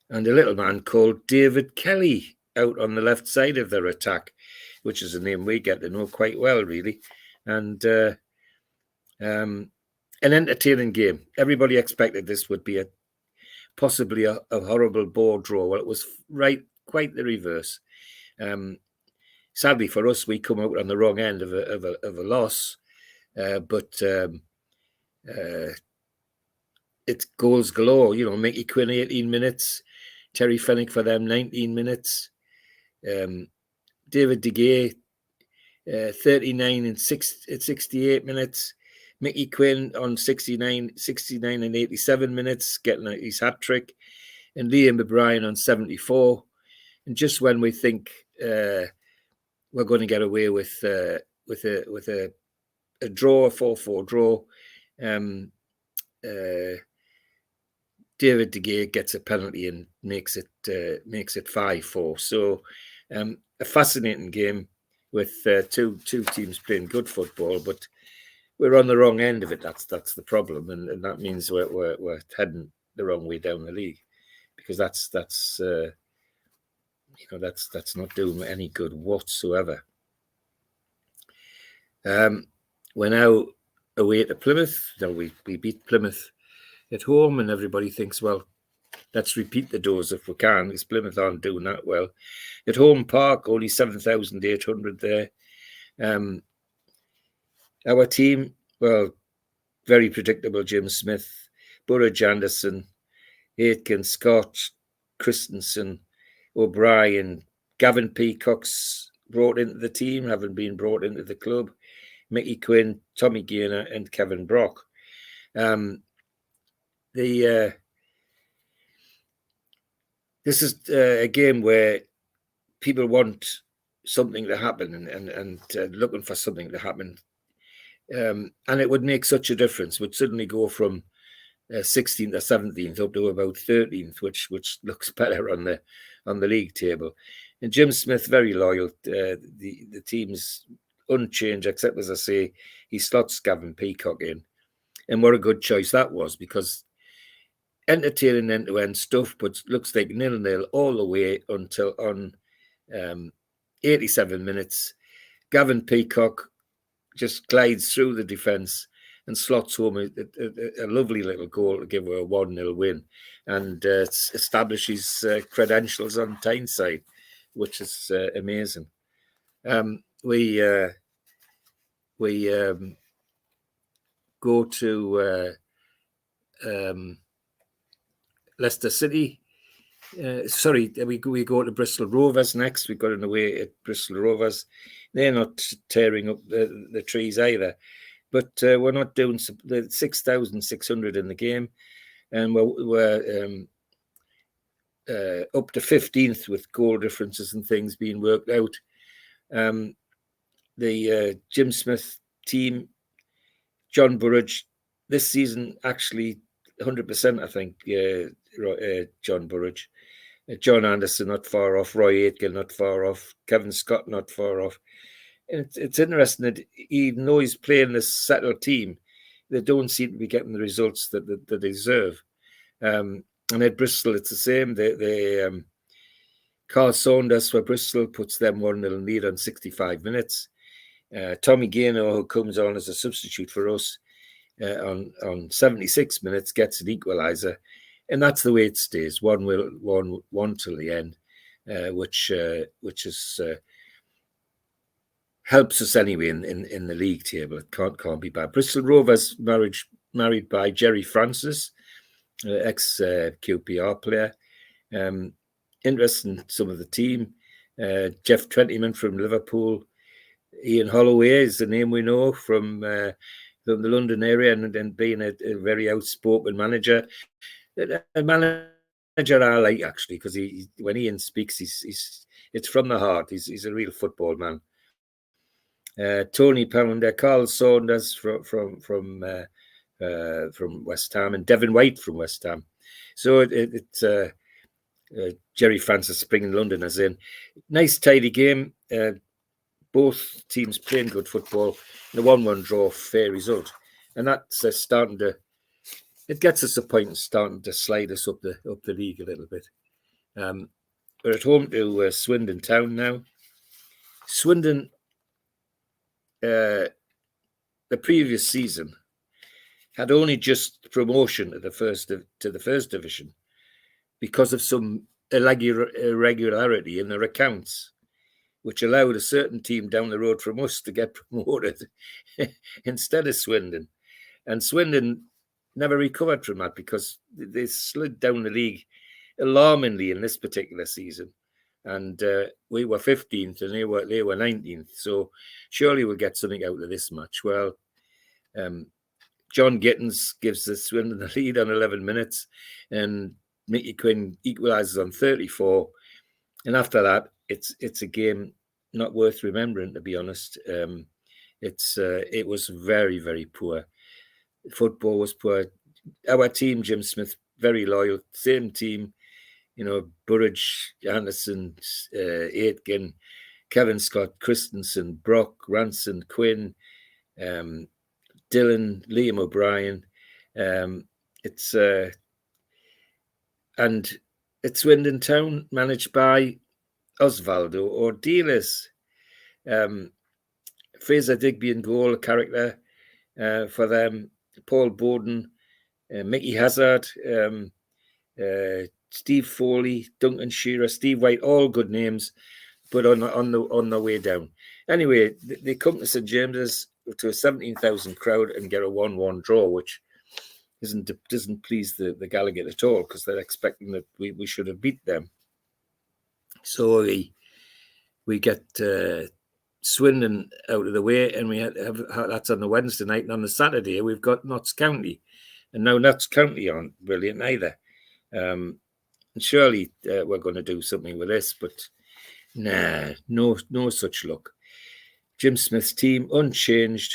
and a little man called David Kelly out on the left side of their attack, which is a name we get to know quite well, really. And an entertaining game. Everybody expected this would be possibly a horrible ball draw. Well, it was quite the reverse. Sadly for us, we come out on the wrong end of a loss, but it's goals galore. You know, Mickey Quinn 18 minutes, Terry Fenwick for them 19 minutes, David De Gea 39 and 68 minutes, Mickey Quinn on 69 and 87 minutes, getting his hat trick, and Liam O'Brien on 74. And just when we think we're going to get away with a draw, a 4-4 draw, David De Gea gets a penalty and makes it 5-4. So a fascinating game with two teams playing good football, but we're on the wrong end of it. That's the problem, and that means we're heading the wrong way down the league, because that's not doing any good whatsoever. We're now away to Plymouth. Now we beat Plymouth at home, and everybody thinks, well, let's repeat the doors if we can, because Plymouth aren't doing that well. At home park, only 7,800 there. Our team, well, very predictable. Jim Smith, Burridge Anderson, Aitken, Scott, Christensen, O'Brien, Gavin Peacock's brought into the team, having been brought into the club, Mickey Quinn, Tommy Gaynor, and Kevin Brock. This is a game where people want something to happen and looking for something to happen. And it would make such a difference. Would suddenly go from 16th or 17th up to about 13th, which looks better on the league table. And Jim Smith, very loyal. The team's unchanged, except, as I say, he slots Gavin Peacock in. And what a good choice that was, because entertaining end-to-end stuff, but looks like 0-0 all the way until on 87 minutes. Gavin Peacock just glides through the defence and slots home a lovely little goal to give her a 1-0 win, and establishes credentials on Tyne side, which is amazing. We go to Leicester City. We go to Bristol Rovers next. We've got an away at Bristol Rovers. They're not tearing up the trees either, but we're not doing the 6,600 in the game, and we're up to 15th with goal differences and things being worked out. The Jim Smith team, John Burridge, this season actually 100%, I think, John Burridge. John Anderson not far off, Roy Aitken not far off, Kevin Scott not far off. And it's interesting that even though he's playing this settled team, they don't seem to be getting the results that they deserve. And at Bristol, it's the same. Carl Saunders for Bristol puts them 1-0 lead on 65 minutes. Tommy Gaynor, who comes on as a substitute for us on 76 minutes, gets an equaliser. And that's the way it stays, 1-1 till the end, which is helps us anyway in the league table. It can't be bad. Bristol Rovers married by Jerry Francis, ex QPR player. Interesting, some of the team. Jeff Twentyman from Liverpool. Ian Holloway is the name we know from the London area, and being a very outspoken manager. A manager I like, actually, because when Ian speaks, it's from the heart. He's a real football man. Tony Pounder, Carl Saunders from West Ham, and Devin White from West Ham. So it's Jerry Francis Spring in London as in. Nice, tidy game. Both teams playing good football. The 1-1 draw, fair result. And that's starting to... It gets us a point and starting to slide us up the league a little bit. We're at home to Swindon Town now. Swindon, the previous season, had only just promotion to the first division because of some irregularity in their accounts, which allowed a certain team down the road from us to get promoted instead of Swindon. And Swindon never recovered from that because they slid down the league alarmingly in this particular season. And we were 15th and they were 19th. So surely we'll get something out of this match. Well, John Gittins gives the Swindon the lead on 11 minutes and Mickey Quinn equalises on 34. And after that, it's a game not worth remembering, to be honest. It was very, very poor. Football was poor. Our team, Jim Smith, very loyal. Same team, Burridge, Anderson, Aitken, Kevin Scott, Christensen, Brock, Ranson, Quinn, Dylan, Liam O'Brien. It's Swindon Town, managed by Osvaldo Ordiles. Fraser Digby in goal, a character for them. Paul Bowden, Mickey Hazard, Steve Foley, Duncan Shearer, Steve White, all good names, but on the way down. Anyway, they come to St James's to a 17,000 crowd and get a 1-1 draw, which doesn't please the Gallagher at all because they're expecting that we should have beat them. So we get Swindon out of the way, and we have that's on the Wednesday night, and on the Saturday we've got Notts County, and now Notts County aren't brilliant either. And surely we're going to do something with this, but no such luck. Jim Smith's team unchanged.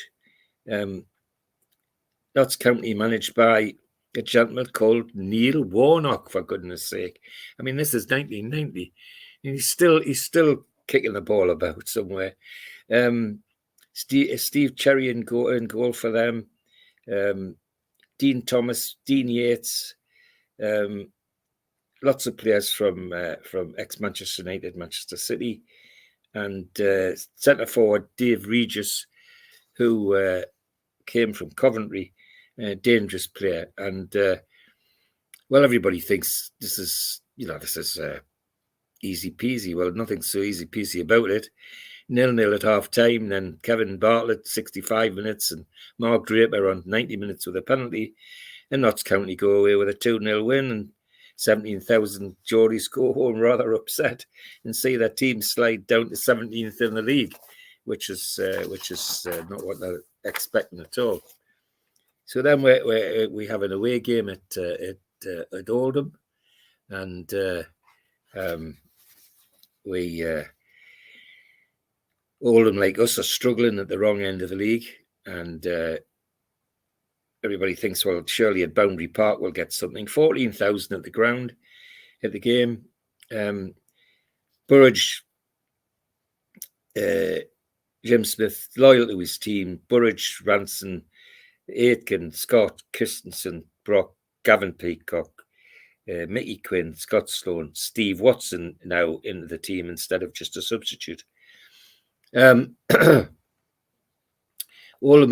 Notts County managed by a gentleman called Neil Warnock, for goodness sake. I mean, this is 1990. He's still kicking the ball about somewhere. Steve Cherry in goal for them. Dean Thomas, Dean Yates. Lots of players from ex-Manchester United, Manchester City. And centre forward Dave Regis, who came from Coventry, a dangerous player. And everybody thinks this is easy peasy. Well, nothing's so easy peasy about it. 0-0 at half time. Then Kevin Bartlett 65 minutes and Mark Draper on 90 minutes with a penalty. And Notts County go away with a 2-0 win, and 17,000 Geordies go home rather upset and see their team slide down to 17th in the league, which is not what they're expecting at all. So then we have an away game at Oldham, and Oldham, like us, are struggling at the wrong end of the league, and everybody thinks, well, surely at Boundary Park we'll get something. 14,000 at the ground at the game. Burridge, Jim Smith, loyal to his team. Burridge, Ranson, Aitken, Scott, Christensen, Brock, Gavin Peacock, Mickey Quinn, Scott Sloan, Steve Watson now into the team instead of just a substitute. Oldham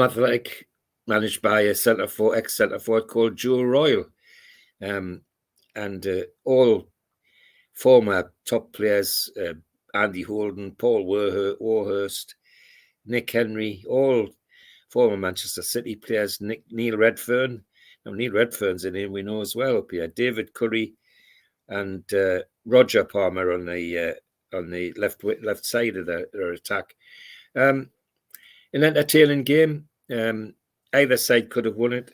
Athletic, managed by a ex-centre forward called Joe Royal, and all former top players, Andy Holden, Paul Warhurst, Nick Henry, all former Manchester City players, Neil Redfern. Now, Neil Redfern's in here, we know as well up here. David Curry and Roger Palmer on the left side of their attack. An entertaining game. Either side could have won it.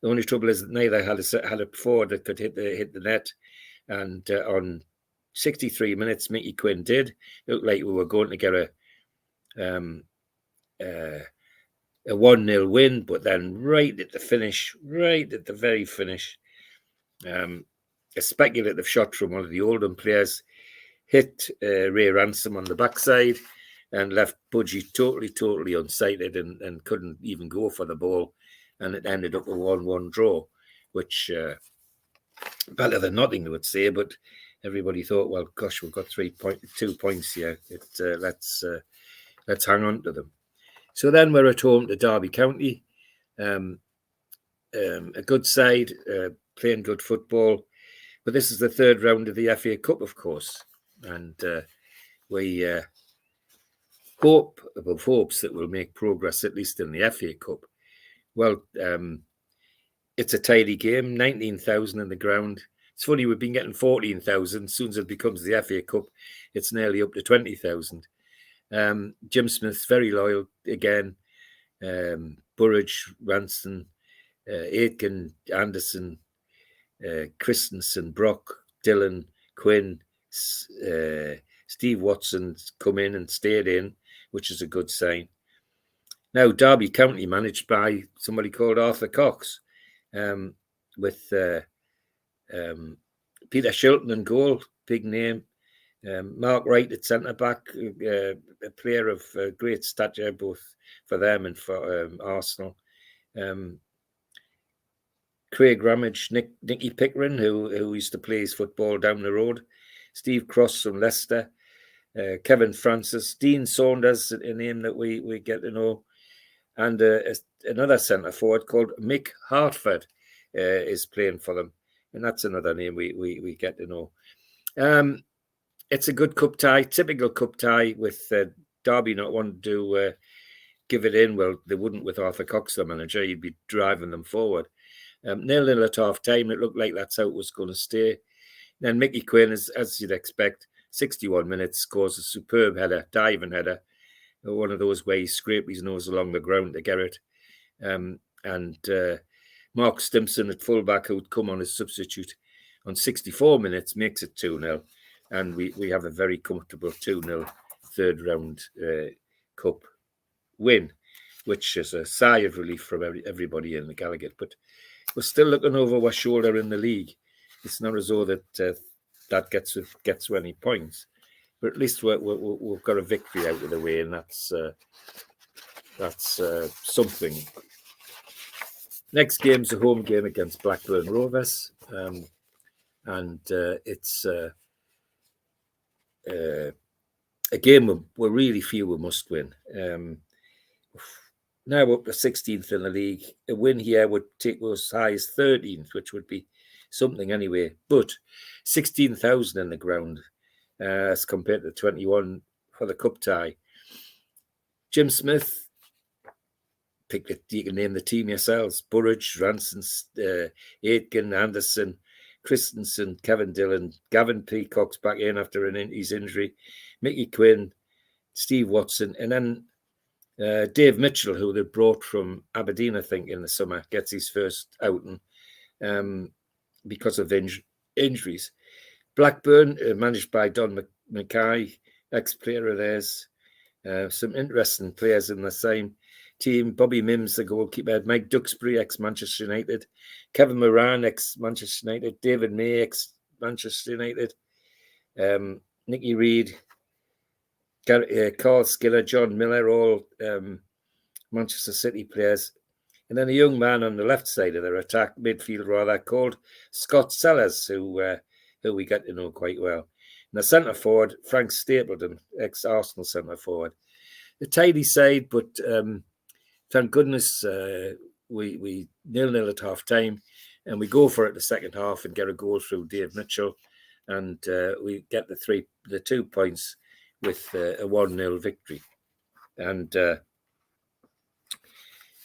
The only trouble is that neither had a forward that could hit the net. And on 63 minutes, Mickey Quinn did. It looked like we were going to get a 1-0 win, but then right at the very finish, a speculative shot from one of the Oldham players hit Ray Ransom on the backside and left Budgie totally unsighted and couldn't even go for the ball. And it ended up a 1-1 draw, which better than nothing, I would say. But everybody thought, well, gosh, we've got 2 points here. Let's hang on to them. So then we're at home to Derby County, a good side, playing good football. But this is the third round of the FA Cup, of course. And we hope above hopes that we'll make progress, at least in the FA Cup. Well, it's a tidy game, 19,000 in the ground. It's funny, we've been getting 14,000. As soon as it becomes the FA Cup, it's nearly up to 20,000. Jim Smith's very loyal again. Burridge, Ranson, Aitken, Anderson, Christensen, Brock, Dillon, Quinn, Steve Watson's come in and stayed in, which is a good sign. Now, Derby County managed by somebody called Arthur Cox, with Peter Shilton in goal, big name. Mark Wright at centre-back, a player of great stature, both for them and for Arsenal. Craig Ramage, Nicky Pickering, who used to play his football down the road. Steve Cross from Leicester. Kevin Francis. Dean Saunders, a name that we get to know. And another centre-forward called Mick Hartford is playing for them. And that's another name we get to know. It's a good cup tie, typical cup tie, with Derby not wanting to give it in. Well, they wouldn't with Arthur Cox, the manager. He'd be driving them forward. 0-0 at half-time. It looked like that's how it was going to stay. Then Mickey Quinn, as you'd expect, 61 minutes, scores a superb header, diving header. One of those where he scraped his nose along the ground to get it. And Mark Stimson at fullback, who'd come on as substitute on 64 minutes, makes it 2-0. And we have a very comfortable 2-0 third round cup win, which is a sigh of relief from everybody in the Gallagher. But we're still looking over our shoulder in the league. It's not as though that gets any points. But at least we've got a victory out of the way, and that's something. Next game's a home game against Blackburn Rovers, and it's a game we really feel we must win. Now we're up to 16th in the league. A win here would take us as high as 13th, which would be something anyway. But 16,000 in the ground, as compared to 21 for the cup tie. Jim Smith, you can name the team yourselves. Burridge, Ranson, Aitken, Anderson, Christensen, Kevin Dillon, Gavin Peacock's back in after his injury, Mickey Quinn, Steve Watson, and then Dave Mitchell, who they brought from Aberdeen, I think, in the summer, gets his first outing because of injuries. Blackburn, managed by Don Mackay, ex-player of theirs. Some interesting players in the same team. Bobby Mims, the goalkeeper. Mike Duxbury, ex-Manchester United. Kevin Moran, ex-Manchester United. David May, ex-Manchester United. Nicky Reid, Carl Skiller, John Miller, all Manchester City players. And then a young man on the left side of their attack, midfield rather, called Scott Sellers, who we get to know quite well. And the centre forward, Frank Stapleton, ex-Arsenal centre forward. A tidy side, but thank goodness we 0-0 at half time, and we go for it the second half and get a goal through Dave Mitchell, and we get the 2 points with a 1-0 victory. And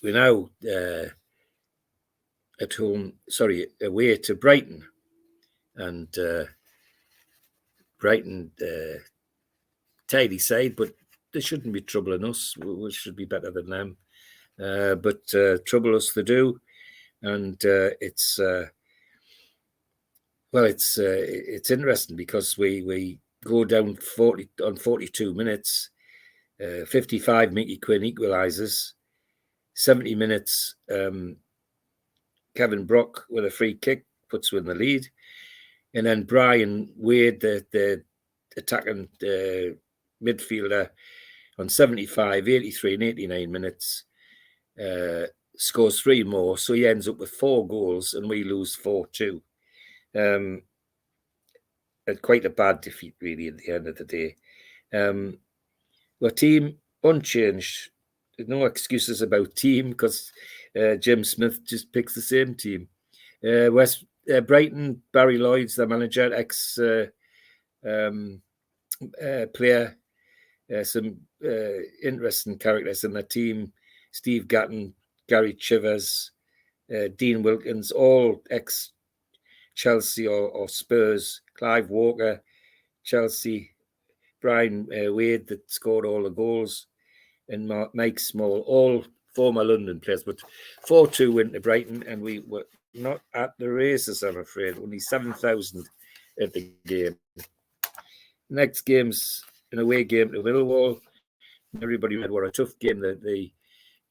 we're now away to Brighton. And Brighton, tidy side, but they shouldn't be troubling us. We should be better than them. But trouble us they do. And it's interesting because we go down 42 minutes. 55, Mickey Quinn equalises. 70 minutes, Kevin Brock with a free kick puts us in the lead. And then Brian Wade, the attacking midfielder, on 75, 83 and 89 minutes, scores 3 more. So he ends up with 4 goals and we lose 4-2. Quite a bad defeat, really, at the end of the day. Our team unchanged. There's no excuses about team because Jim Smith just picks the same team. Brighton, Barry Lloyd's the manager, player. Some interesting characters in the team. Steve Gatton, Gary Chivers, Dean Wilkins, all ex-Chelsea or Spurs. Clive Walker, Chelsea. Brian Wade that scored all the goals, and Mike Small, all former London players. But 4-2 went to Brighton, and we were not at the races, I'm afraid. Only 7,000 at the game. Next game's an away game to Millwall. Everybody read what a tough game the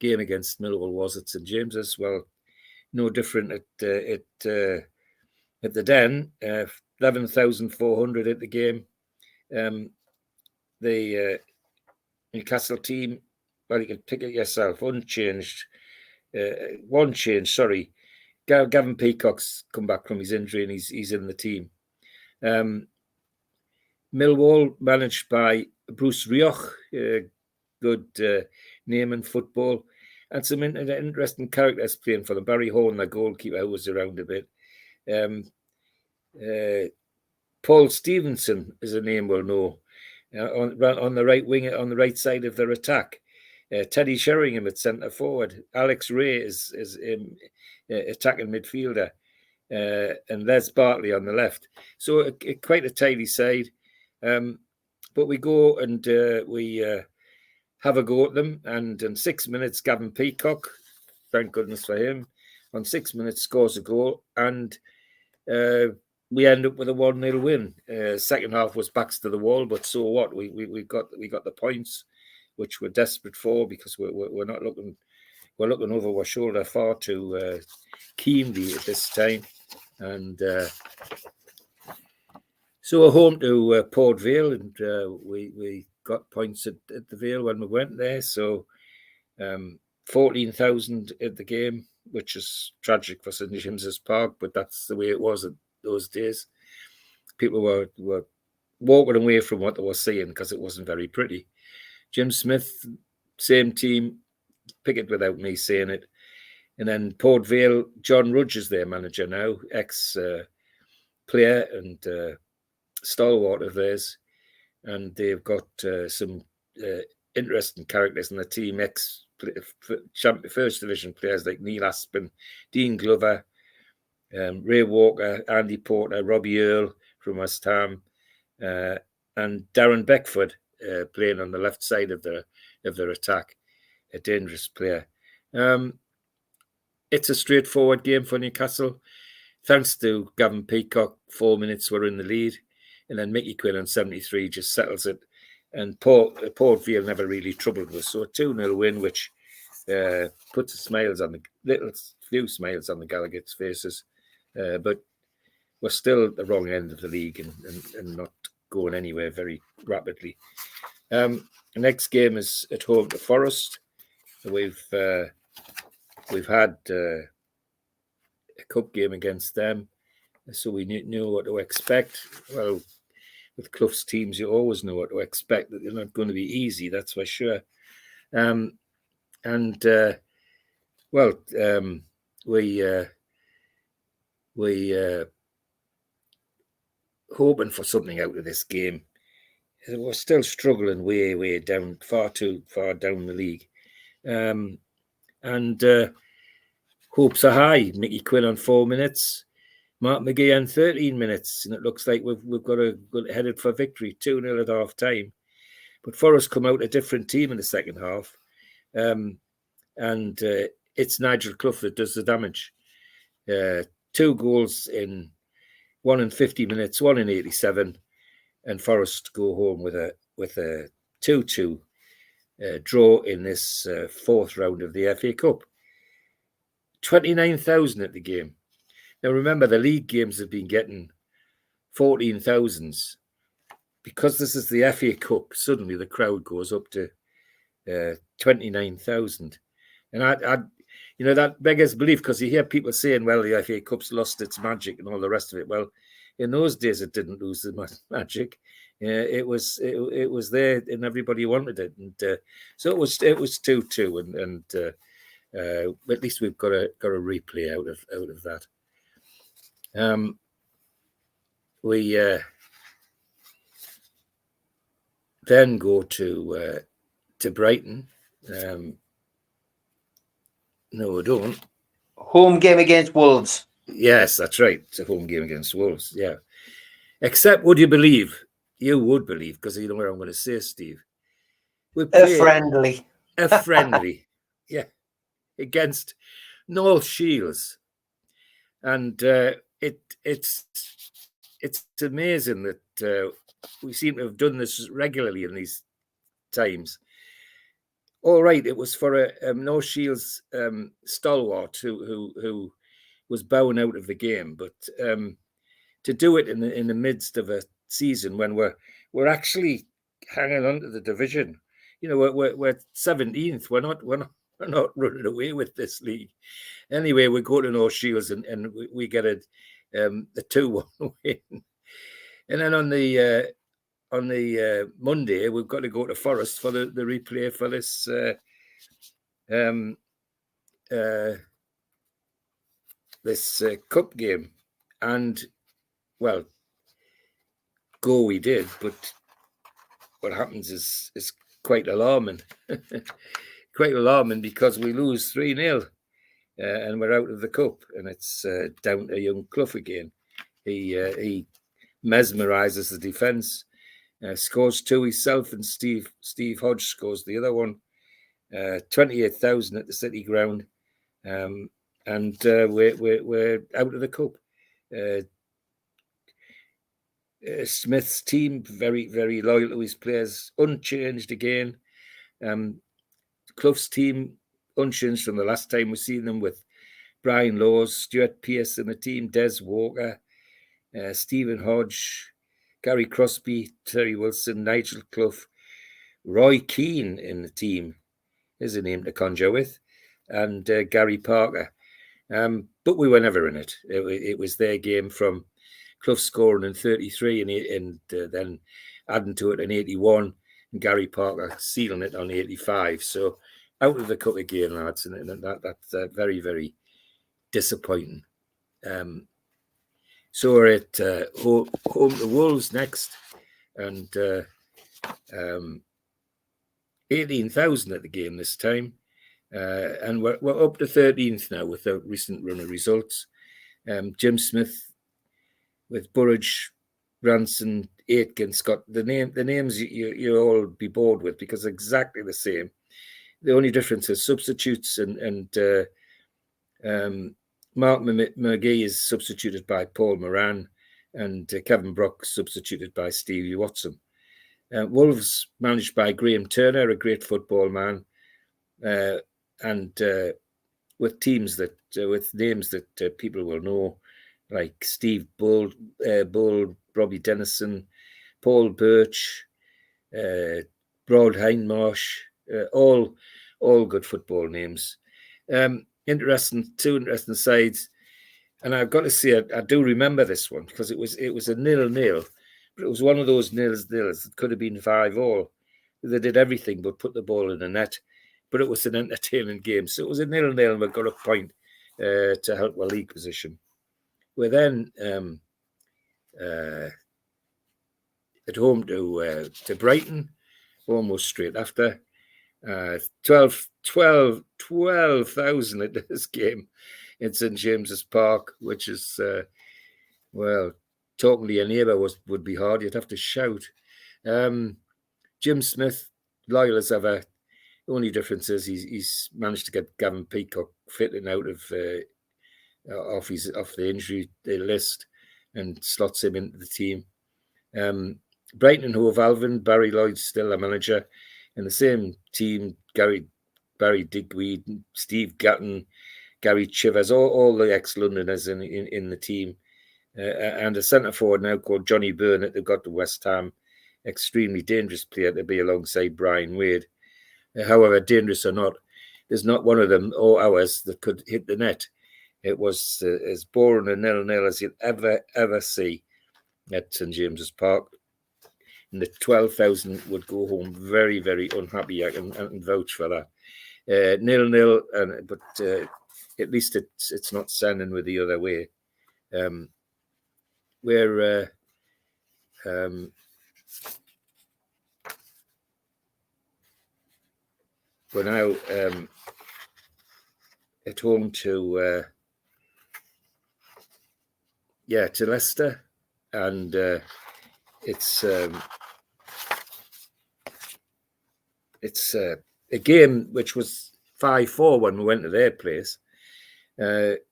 game against Millwall was at St James's. Well, no different at the Den. 11,400 at the game. The Newcastle team, well, you can pick it yourself, unchanged. One change, sorry. Gavin Peacock's come back from his injury and he's in the team. Millwall, managed by Bruce Rioch, good name in football, and some interesting characters playing for them. Barry Horn, the goalkeeper, was around a bit. Paul Stevenson is a name we'll know. On the right wing, on the right side of their attack. Teddy Sheringham at centre forward. Alex Ray is attacking midfielder. And Les Bartley on the left. So quite a tidy side. But we go and we have a go at them. And in 6 minutes, Gavin Peacock, thank goodness for him, on 6 minutes scores a goal. And we end up with a 1-0 win. Second half was backs to the wall, but so what? We got the points, which we're desperate for because we're not looking. We're looking over our shoulder far too keenly at this time, and so we're home to Port Vale, and we got points at the Vale when we went there. So 14,000 at the game, which is tragic for St James's Park, but that's the way it was at those days. People were walking away from what they were seeing because it wasn't very pretty. Jim Smith, same team, pick it without me saying it. And then Port Vale, John Rudge is their manager now, ex-player and stalwart of theirs. And they've got some interesting characters in the team, ex-First Division players like Neil Aspin, Dean Glover, Ray Walker, Andy Porter, Robbie Earle from West Ham, and Darren Beckford playing on the left side of their attack, a dangerous player. It's a straightforward game for Newcastle. Thanks to Gavin Peacock, 4 minutes we're in the lead, and then Mickey Quinn on 73 just settles it. And Port Vale never really troubled us. So a 2-0 win, which puts few smiles on the Gallagher's faces. But we're still at the wrong end of the league and not going anywhere very rapidly. The next game is at home to Forest. We've had a cup game against them, so we knew what to expect. Well, with Clough's teams, you always know what to expect, that they're not going to be easy, that's for sure. We hoping for something out of this game. We're still struggling way down, far too far down the league. Hopes are high. Mickey Quinn on 4 minutes, Mark McGee on 13 minutes, and it looks like we've got headed for victory, 2-0 at half time. But Forest come out a different team in the second half, and it's Nigel Clough that does the damage. 2 goals in 1 in 50 minutes, 1 in 87, and Forest go home with a 2-2 draw in this fourth round of the FA Cup. 29,000 at the game. Now remember, the league games have been getting 14,000s. Because this is the FA Cup, suddenly the crowd goes up to 29,000. And I that beggars belief, because you hear people saying, well, the FA Cup's lost its magic and all the rest of it. Well, in those days, it didn't lose the magic. It was there, and everybody wanted it, and so it was 2-2, and at least we've got a replay out of that. We then go to Brighton. No, we don't. Home game against Wolves. Yes, that's right. It's a home game against Wolves. Yeah. Except, would you believe? You would believe, because you know what I'm going to say, Steve. A friendly. Yeah, against North Shields. And it's amazing that we seem to have done this regularly in these times. All right, it was for a North Shields stalwart who was bowing out of the game, but to do it in the midst of a season when we're actually hanging on to the division, we're 17th. We're not running away with this league. Anyway, we go to North Shields and we get a 2-1 win, and then on the Monday, we've got to go to Forest for the replay for this cup game. And, well, go we did, but what happens is quite alarming. Quite alarming, because we lose 3-0 and we're out of the cup, and it's down to young Clough again. He mesmerises the defence. Scores 2 himself, and Steve Hodge scores the other one. 28,000 at the City Ground, and we're out of the cup. Smith's team, very, very loyal to his players, unchanged again. Clough's team, unchanged from the last time we've seen them, with Brian Laws, Stuart Pearce in the team, Des Walker, Stephen Hodge, Gary Crosby, Terry Wilson, Nigel Clough, Roy Keane in the team. There's a name to conjure with. And Gary Parker. But we were never in it. It was their game, from Clough scoring in 33 and then adding to it in 81, and Gary Parker sealing it on 85. So out of the cup again, lads, and that's very, very disappointing. So we're at home to Wolves next, and 18,000 at the game this time, and we're up to 13th now with the recent run of results. Jim Smith with Burridge, Ranson, Aitken, Scott. The names you all be bored with, because they're exactly the same. The only difference is substitutes, and Mark McGee is substituted by Paul Moran, and Kevin Brock substituted by Stevie Watson. Wolves managed by Graham Turner, a great football man, and with teams with names that people will know, like Steve Bull, Robbie Dennison, Paul Birch, Broad Hindmarsh, all good football names. Two interesting sides, and I've got to say I do remember this one, because it was a 0-0, but it was one of those nils. It could have been 5-5. They did everything but put the ball in the net, but it was an entertaining game. So it was a 0-0, and we got a point to help our league position. We're then at home to Brighton, almost straight after. 12,000 at this game in St James's Park, which is, talking to your neighbour would be hard. You'd have to shout. Jim Smith, loyal as ever. The only difference is he's managed to get Gavin Peacock fitting out of off the injury list and slots him into the team. Brighton and Hove Alvin, Barry Lloyd's still a manager. In the same team, Barry Digweed, Steve Gatton, Gary Chivers, all the ex-Londoners in the team. and a centre forward now called Johnny Burnett. They've got the West Ham, extremely dangerous player to be alongside Brian Wade. However, dangerous or not, there's not one of them or ours that could hit the net. It was as boring a 0-0 as you'd ever see at St James's Park. And the 12,000 would go home very, very unhappy. I can vouch for that. 0-0, but at least it's not sending with the other way. We're now at home to Leicester, and it's a game which was 5-4 when we went to their place.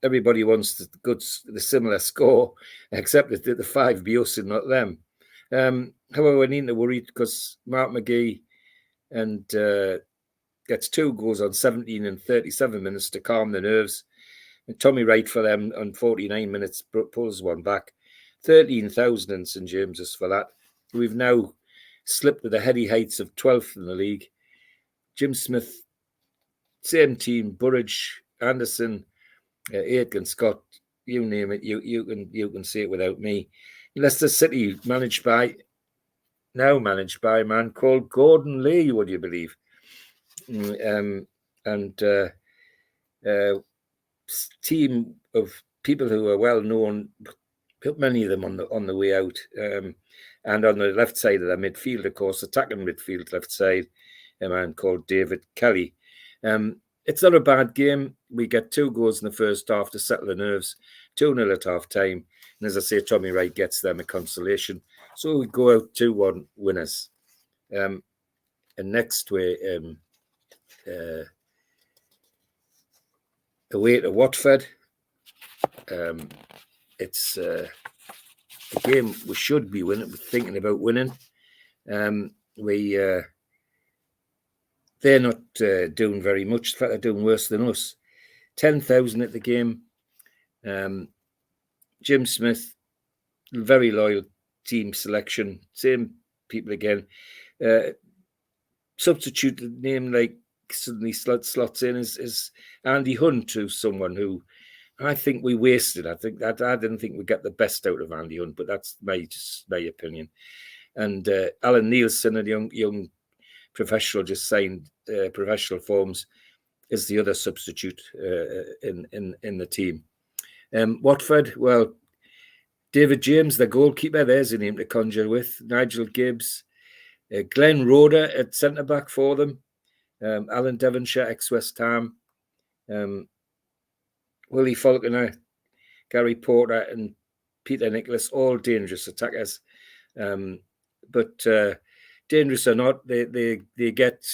Everybody wants the similar score, except that the 5 be us and not them. However, we need to worry because Mark McGee and gets 2 goals on 17 and 37 minutes to calm the nerves. And Tommy Wright for them on 49 minutes pulls one back. 13,000 in St James's for that. We've now slipped to the heady heights of 12th in the league. Jim Smith, same team, Burridge, Anderson, Aitken, Scott, you name it, you can say it without me. Leicester City managed by a man called Gordon Lee, would you believe? Team of people who are well known, many of them on the way out. And on the left side of the midfield, of course, attacking midfield left side, a man called David Kelly. It's not a bad game. We get 2 goals in the first half to settle the nerves, 2-0 at half time. And as I say, Tommy Wright gets them a consolation. So we go out 2-1 winners. And next way, away to Watford. It's a game we should be thinking about winning. They're not doing very much. In fact, they're doing worse than us. 10,000 at the game. Jim Smith, very loyal team selection. Same people again. Substitute name like suddenly slots in is Andy Hunt, to someone who I think we wasted. I didn't think we got the best out of Andy Hunt, but that's my opinion. And Alan Nielsen, a young professional, just signed professional forms, is the other substitute in the team. Watford, well, David James, the goalkeeper, there's a name to conjure with. Nigel Gibbs, Glenn Roder at centre back for them. Alan Devonshire, ex-West Ham. Willie Faulkner, Gary Porter, and Peter Nicholas, all dangerous attackers. But dangerous or not, they get.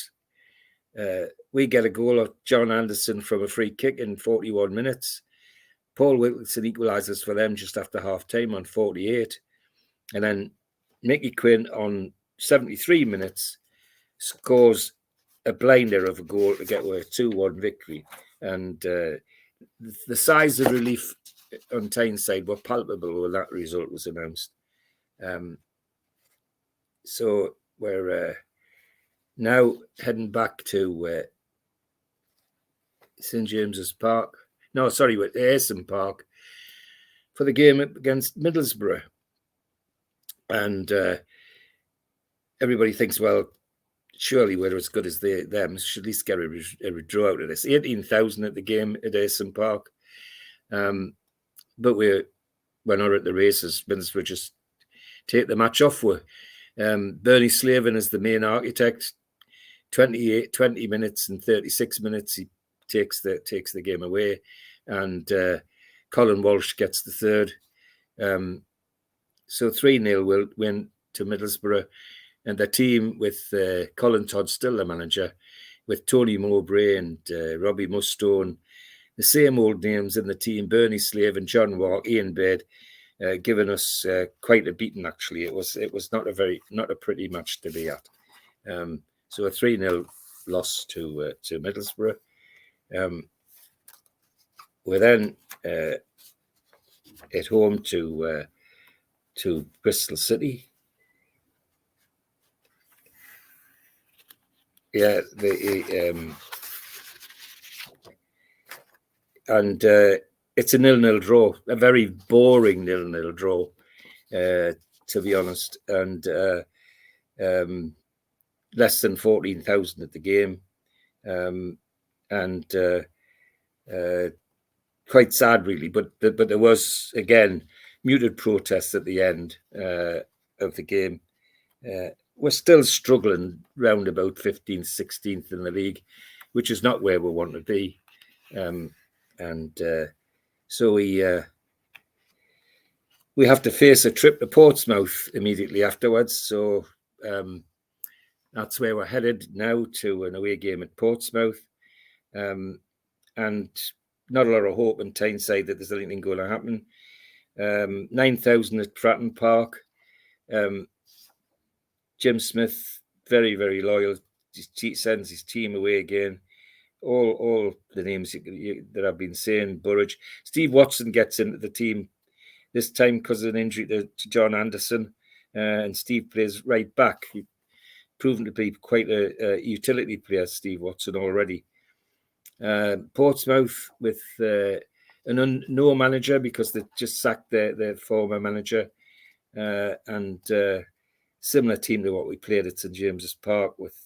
We get a goal of John Anderson from a free kick in 41 minutes. Paul Wilkinson equalises for them just after half time on 48. And then Mickey Quinn on 73 minutes scores a blinder of a goal to get a 2-1 victory. And the size of relief on Tyne's side were palpable when that result was announced. So we're now heading back to St James's Park. No, sorry, with Ayson Park for the game against Middlesbrough. And everybody thinks, well, surely we're as good as them. Should at least get a draw out of this. 18,000 at the game at Ayson Park. But we're not at the races. Middlesbrough just take the match off with. Bernie Slavin is the main architect. 20 minutes and 36 minutes, he takes the game away, and Colin Walsh gets the third. So 3-0 will win to Middlesbrough, and the team with Colin Todd still the manager, with Tony Mowbray and Robbie Mustone, the same old names in the team: Bernie Slavin, John Walk, Ian Baird, giving us quite a beating. Actually, it was not a pretty match to be at. So a 3-0 loss to Middlesbrough. We then at home to Bristol City. Yeah, and it's a 0-0 draw, a very boring 0-0 draw, to be honest, and less than 14,000 at the game, and quite sad, really. But there was, again, muted protests at the end of the game. We're still struggling round about 15th, 16th in the league, which is not where we want to be. So we have to face a trip to Portsmouth immediately afterwards. So that's where we're headed now, to an away game at Portsmouth. And not a lot of hope in Tyneside that there's anything going to happen. 9,000 at Fratton Park. Jim Smith, very, very loyal. He sends his team away again. All the names that I've been saying, Burridge. Steve Watson gets into the team this time because of an injury to John Anderson, and Steve plays right back. He's proven to be quite a utility player, Steve Watson, already. Portsmouth with no manager because they just sacked their former manager, and similar team to what we played at St James's Park with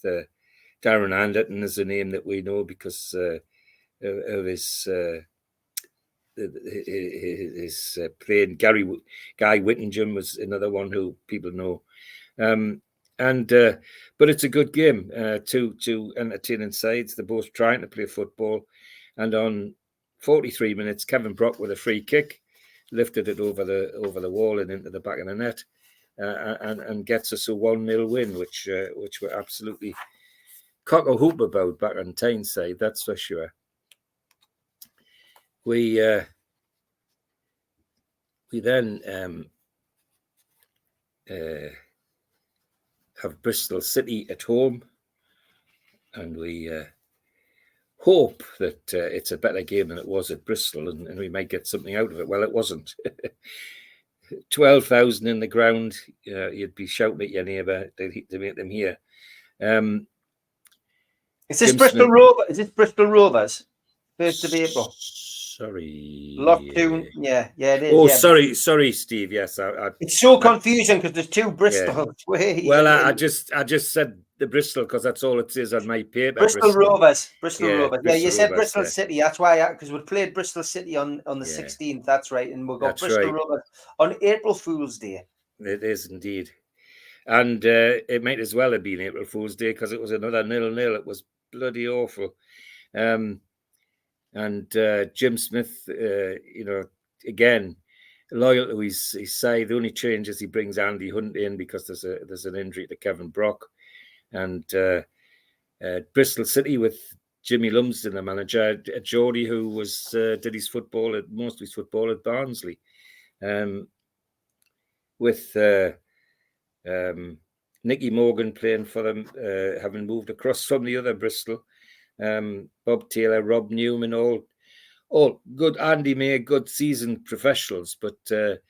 Darren Anderton is a name that we know because of his playing. Guy Whittingham was another one who people know. But it's a good game, two entertaining sides. They're both trying to play football. And on 43 minutes, Kevin Brock with a free kick lifted it over the wall and into the back of the net, and gets us a 1-0 win, which we're absolutely cock a hoop about back on Tyneside, that's for sure. We then have Bristol City at home, and we hope that it's a better game than it was at Bristol, and we might get something out of it. Well, it wasn't. 12,000 in the ground. You'd be shouting at your neighbour to make them hear. Is this Bristol Rovers? Is this Bristol Rovers? 1st of April. Sorry. Lot 2. Yeah, it is. Oh, yeah. sorry, Steve. Yes, it's so confusing because there's 2 Bristols. Yeah. Well, I just said the Bristol because that's all it says on my paper. Bristol Rovers. Bristol Yeah, Rovers. Bristol You said Rovers, Bristol yeah. City. That's why, because we played Bristol City on the 16th. That's right, and we've got That's Bristol right. Rovers on April Fool's Day. It is indeed, and it might as well have been April Fool's Day because it was another 0-0. It was bloody awful. And Jim Smith, again, loyal to his side. The only change is he brings Andy Hunt in because there's an injury to Kevin Brock, and Bristol City with Jimmy Lumsden, the manager, Geordie, who did most of his football at Barnsley, with Nicky Morgan playing for them, having moved across from the other Bristol. Bob Taylor, Rob Newman, all good. Andy May, good seasoned professionals, but they're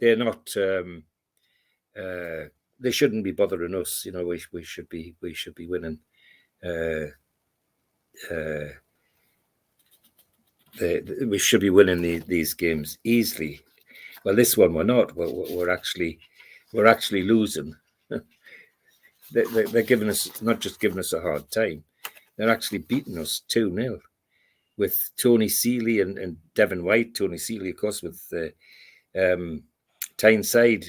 not. They shouldn't be bothering us. We should be winning. We should be winning these games easily. Well, this one we're not. We're actually losing. They're giving us, not just giving us a hard time, they're actually beating us 2-0 with Tony Seeley and Devin White. Tony Seeley, of course, with Tyneside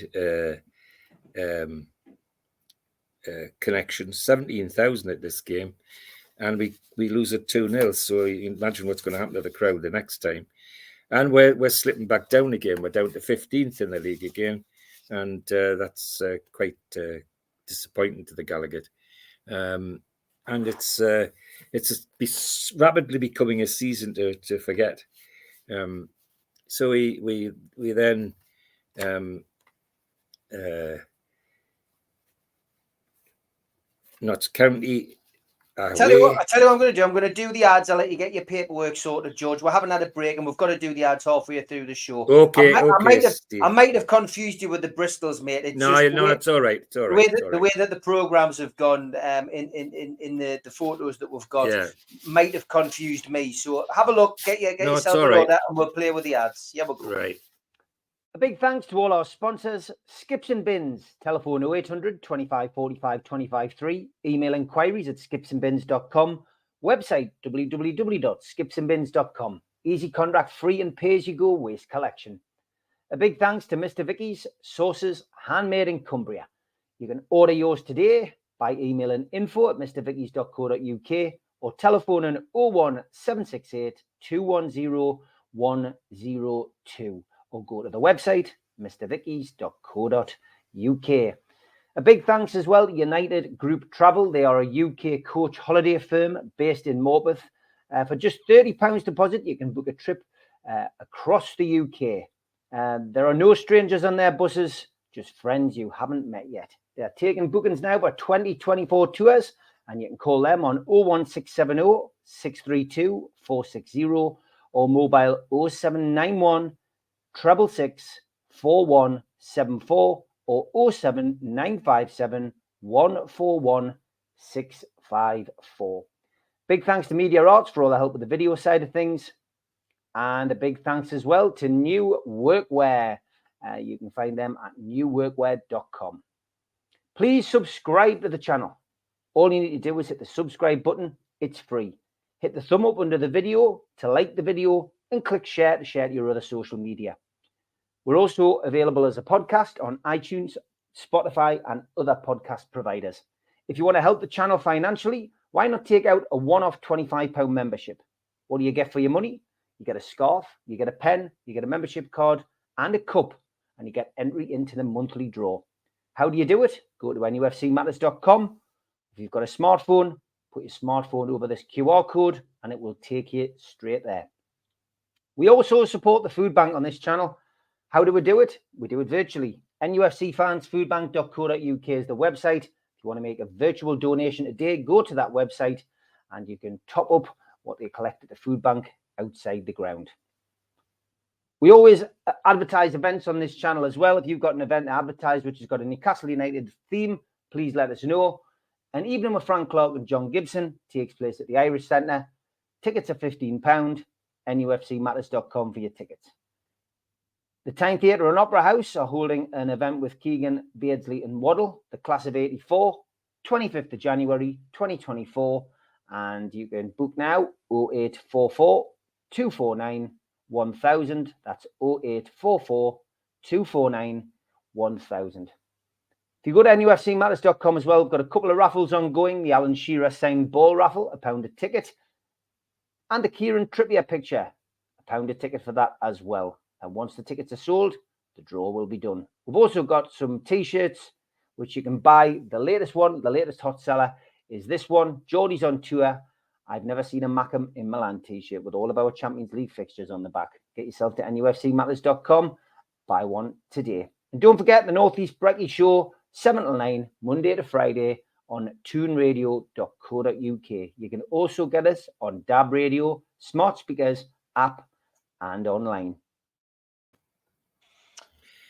connection. 17,000 at this game, and we lose it 2-0. So you imagine what's going to happen to the crowd the next time. And we're slipping back down again. We're down to 15th in the league again, and that's quite disappointing to the Gallagher. And it's rapidly becoming a season to forget. So we then Notts County I tell you what I'm going to do. I'm going to do the ads. I'll let you get your paperwork sorted, George. We haven't had a break, and we've got to do the ads halfway through the show. Okay, I might have confused you with the Bristols, mate. It's it's all right. It's all right. The way that the programs have gone in the photos that we've got might have confused me. So have a look, get yourself a order, and we'll play with the ads. Yeah, we'll go. Right. A big thanks to all our sponsors, Skips and Bins, telephone 0800 25 45 25 3, email inquiries at skipsandbins.com, website www.skipsandbins.com, easy contract free and pay-as-you-go waste collection. A big thanks to Mr. Vicky's Sauces, handmade in Cumbria. You can order yours today by emailing info@mrvickies.co.uk or telephoning 01768 210 102. Or go to the website, mrvickies.co.uk. A big thanks as well to United Group Travel. They are a UK coach holiday firm based in Morpeth. For just £30 deposit, you can book a trip across the UK. There are no strangers on their buses, just friends you haven't met yet. They're taking bookings now for 2024 tours, and you can call them on 01670 632 460 or mobile 0791 666 4174 or 07957 141 654. Big thanks to Media Arts for all the help with the video side of things. And a big thanks as well to New Workwear. You can find them at newworkwear.com. Please subscribe to the channel. All you need to do is hit the subscribe button. It's free. Hit the thumb up under the video to like the video and click share to share to your other social media. We're also available as a podcast on iTunes, Spotify, and other podcast providers. If you want to help the channel financially, why not take out a one-off £25 membership? What do you get for your money? You get a scarf, you get a pen, you get a membership card, and a cup, and you get entry into the monthly draw. How do you do it? Go to NUFCmatters.com. If you've got a smartphone, put your smartphone over this QR code, and it will take you straight there. We also support the food bank on this channel. How do we do it? We do it virtually. NUFCfansfoodbank.co.uk is the website. If you want to make a virtual donation today, go to that website and you can top up what they collect at the food bank outside the ground. We always advertise events on this channel as well. If you've got an event to advertise which has got a Newcastle United theme, please let us know. An evening with Frank Clark and John Gibson takes place at the Irish Centre. Tickets are £15. NUFCmatters.com for your tickets. The Tyne Theatre and Opera House are holding an event with Keegan, Beardsley and Waddle, the class of 84, 25th of January 2024. And you can book now 0844 249 1000. That's 0844 249 1000. If you go to NUFCmatters.com as well, we've got a couple of raffles ongoing. The Alan Shearer signed ball raffle, £1 a ticket. And the Kieran Trippier picture, £1 a ticket for that as well. And once the tickets are sold, the draw will be done. We've also got some T-shirts, which you can buy. The latest one, the latest hot seller, is this one. Geordie's on tour. I've never seen a Mackem in Milan T-shirt with all of our Champions League fixtures on the back. Get yourself to NUFCmatters.com. Buy one today. And don't forget the Northeast Brekkie Show, 7 till 9, Monday to Friday on tuneradio.co.uk. You can also get us on DAB Radio, smart speakers, app, and online.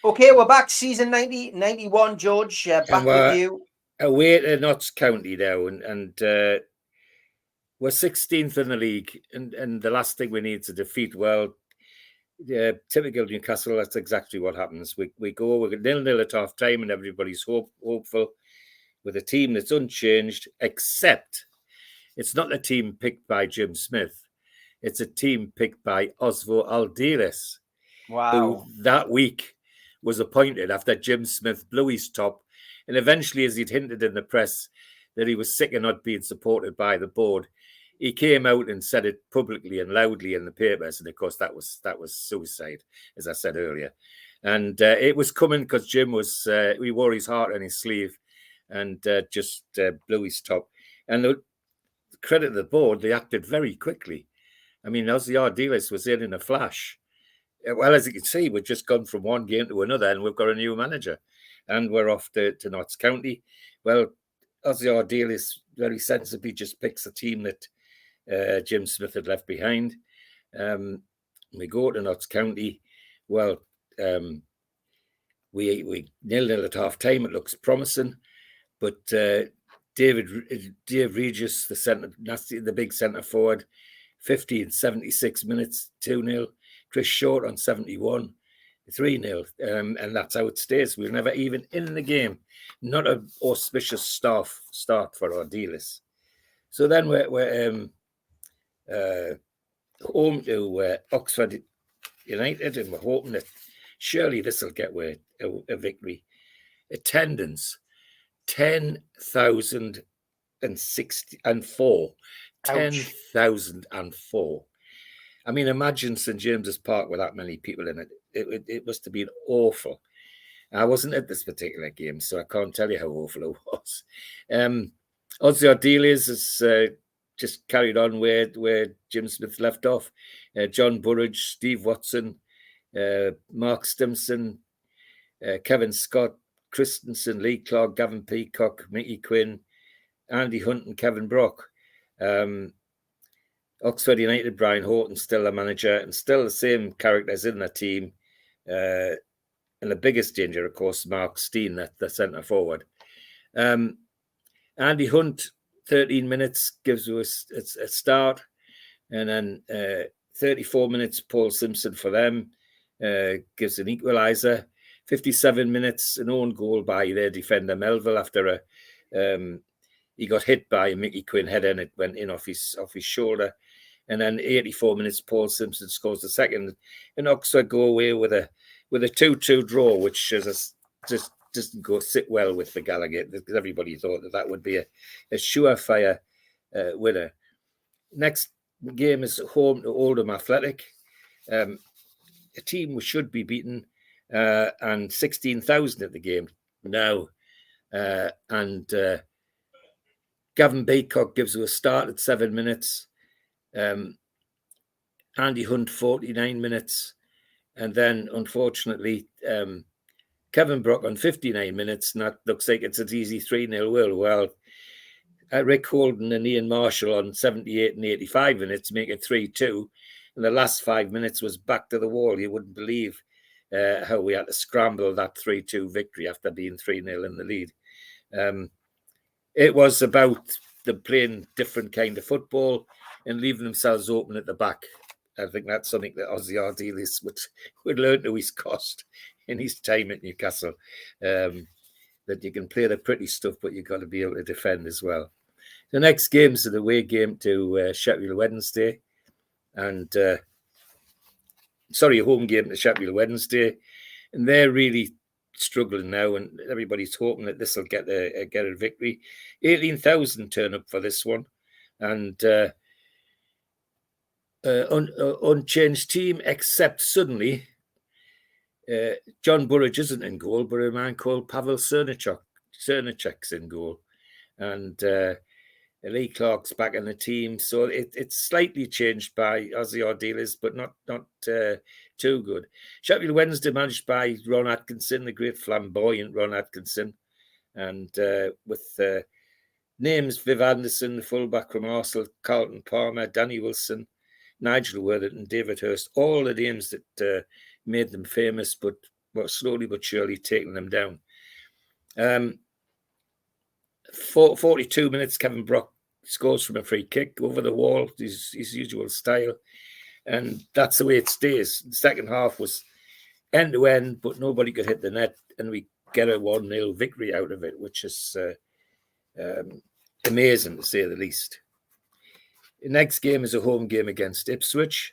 Okay, we're back, season 90-91, George. Back with you. Away to Notts County now, and we're 16th in the league, and the last thing we need is a defeat. Well, typical Newcastle, that's exactly what happens. We're 0-0 at half time, and everybody's hopeful with a team that's unchanged, except it's not a team picked by Jim Smith. It's a team picked by Osvo Aldiris, who that week was appointed after Jim Smith blew his top. And eventually, as he'd hinted in the press that he was sick of not being supported by the board, he came out and said it publicly and loudly in the papers. And of course, that was suicide, as I said earlier. And it was coming because Jim he wore his heart on his sleeve and just blew his top. And the credit of the board, they acted very quickly. I mean, Osvo Aldiris was in a flash. Well, as you can see, we've just gone from one game to another, and we've got a new manager, and we're off to Notts County. Well, Ozzy Ardiles very sensibly just picks a team that Jim Smith had left behind. We go to Notts County. Well, we 0-0 at half time. It looks promising, but Dave Regis, the big centre forward, 50 and 76 minutes, 2-0. Chris Short on 71, 3-0, and that's how it stays. We're never even in the game. Not an auspicious start for Ardiles. So then we're home to Oxford United, and we're hoping that surely this will get a victory. Attendance, 10,004. 10,004. I mean, imagine St James's Park with that many people in it. It must have been awful. I wasn't at this particular game, so I can't tell you how awful it was. Ozzy Ardiles has just carried on where Jim Smith left off. John Burridge, Steve Watson, Mark Stimson, Kevin Scott, Christensen, Lee Clark, Gavin Peacock, Mickey Quinn, Andy Hunt and Kevin Brock. Oxford United, Brian Horton, still the manager, and still the same characters in the team. And the biggest danger, of course, Mark Steen, the centre forward. Andy Hunt, 13 minutes, gives us a start. And then 34 minutes, Paul Simpson for them, gives an equaliser. 57 minutes, an own goal by their defender, Melville, after he got hit by a Mickey Quinn header and it went in off his shoulder. And then 84 minutes, Paul Simpson scores the second. And Oxford go away with a 2-2 draw, which just doesn't sit well with the Gallagher, because everybody thought that would be a surefire winner. Next game is home to Oldham Athletic, a team we should be beaten, and 16,000 at the game now. And Gavin Baycock gives us a start at 7 minutes. Andy Hunt, 49 minutes. And then, unfortunately, Kevin Brock on 59 minutes. And that looks like it's an easy 3-0 will. Well, Rick Holden and Ian Marshall on 78 and 85 minutes make it 3-2. And the last 5 minutes was back to the wall. You wouldn't believe how we had to scramble that 3-2 victory after being 3-0 in the lead. It was about them playing different kind of football and leaving themselves open at the back. I think that's something that Ozzy Ardiles would learn to his cost in his time at Newcastle. That you can play the pretty stuff, but you've got to be able to defend as well. The next game's an away game to Sheffield Wednesday. And a home game to Sheffield Wednesday. And they're really struggling now, and everybody's hoping that this will get a victory. 18,000 turn up for this one, and unchanged team, except suddenly John Burridge isn't in goal, but a man called Pavel Cernachek's in goal, and Lee Clark's back in the team. So it's slightly changed by Ozzy Ardiles, but not too good. Sheffield Wednesday managed by Ron Atkinson, the great flamboyant Ron Atkinson, and with names Viv Anderson, the fullback from Arsenal, Carlton Palmer, Danny Wilson, Nigel Worthington, David Hurst, all the names that made them famous, but were slowly but surely taking them down. 42 minutes, Kevin Brock scores from a free kick over the wall, his usual style. And that's the way it stays. The second half was end-to-end, but nobody could hit the net, and we get a 1-0 victory out of it, which is amazing, to say the least. The next game is a home game against Ipswich.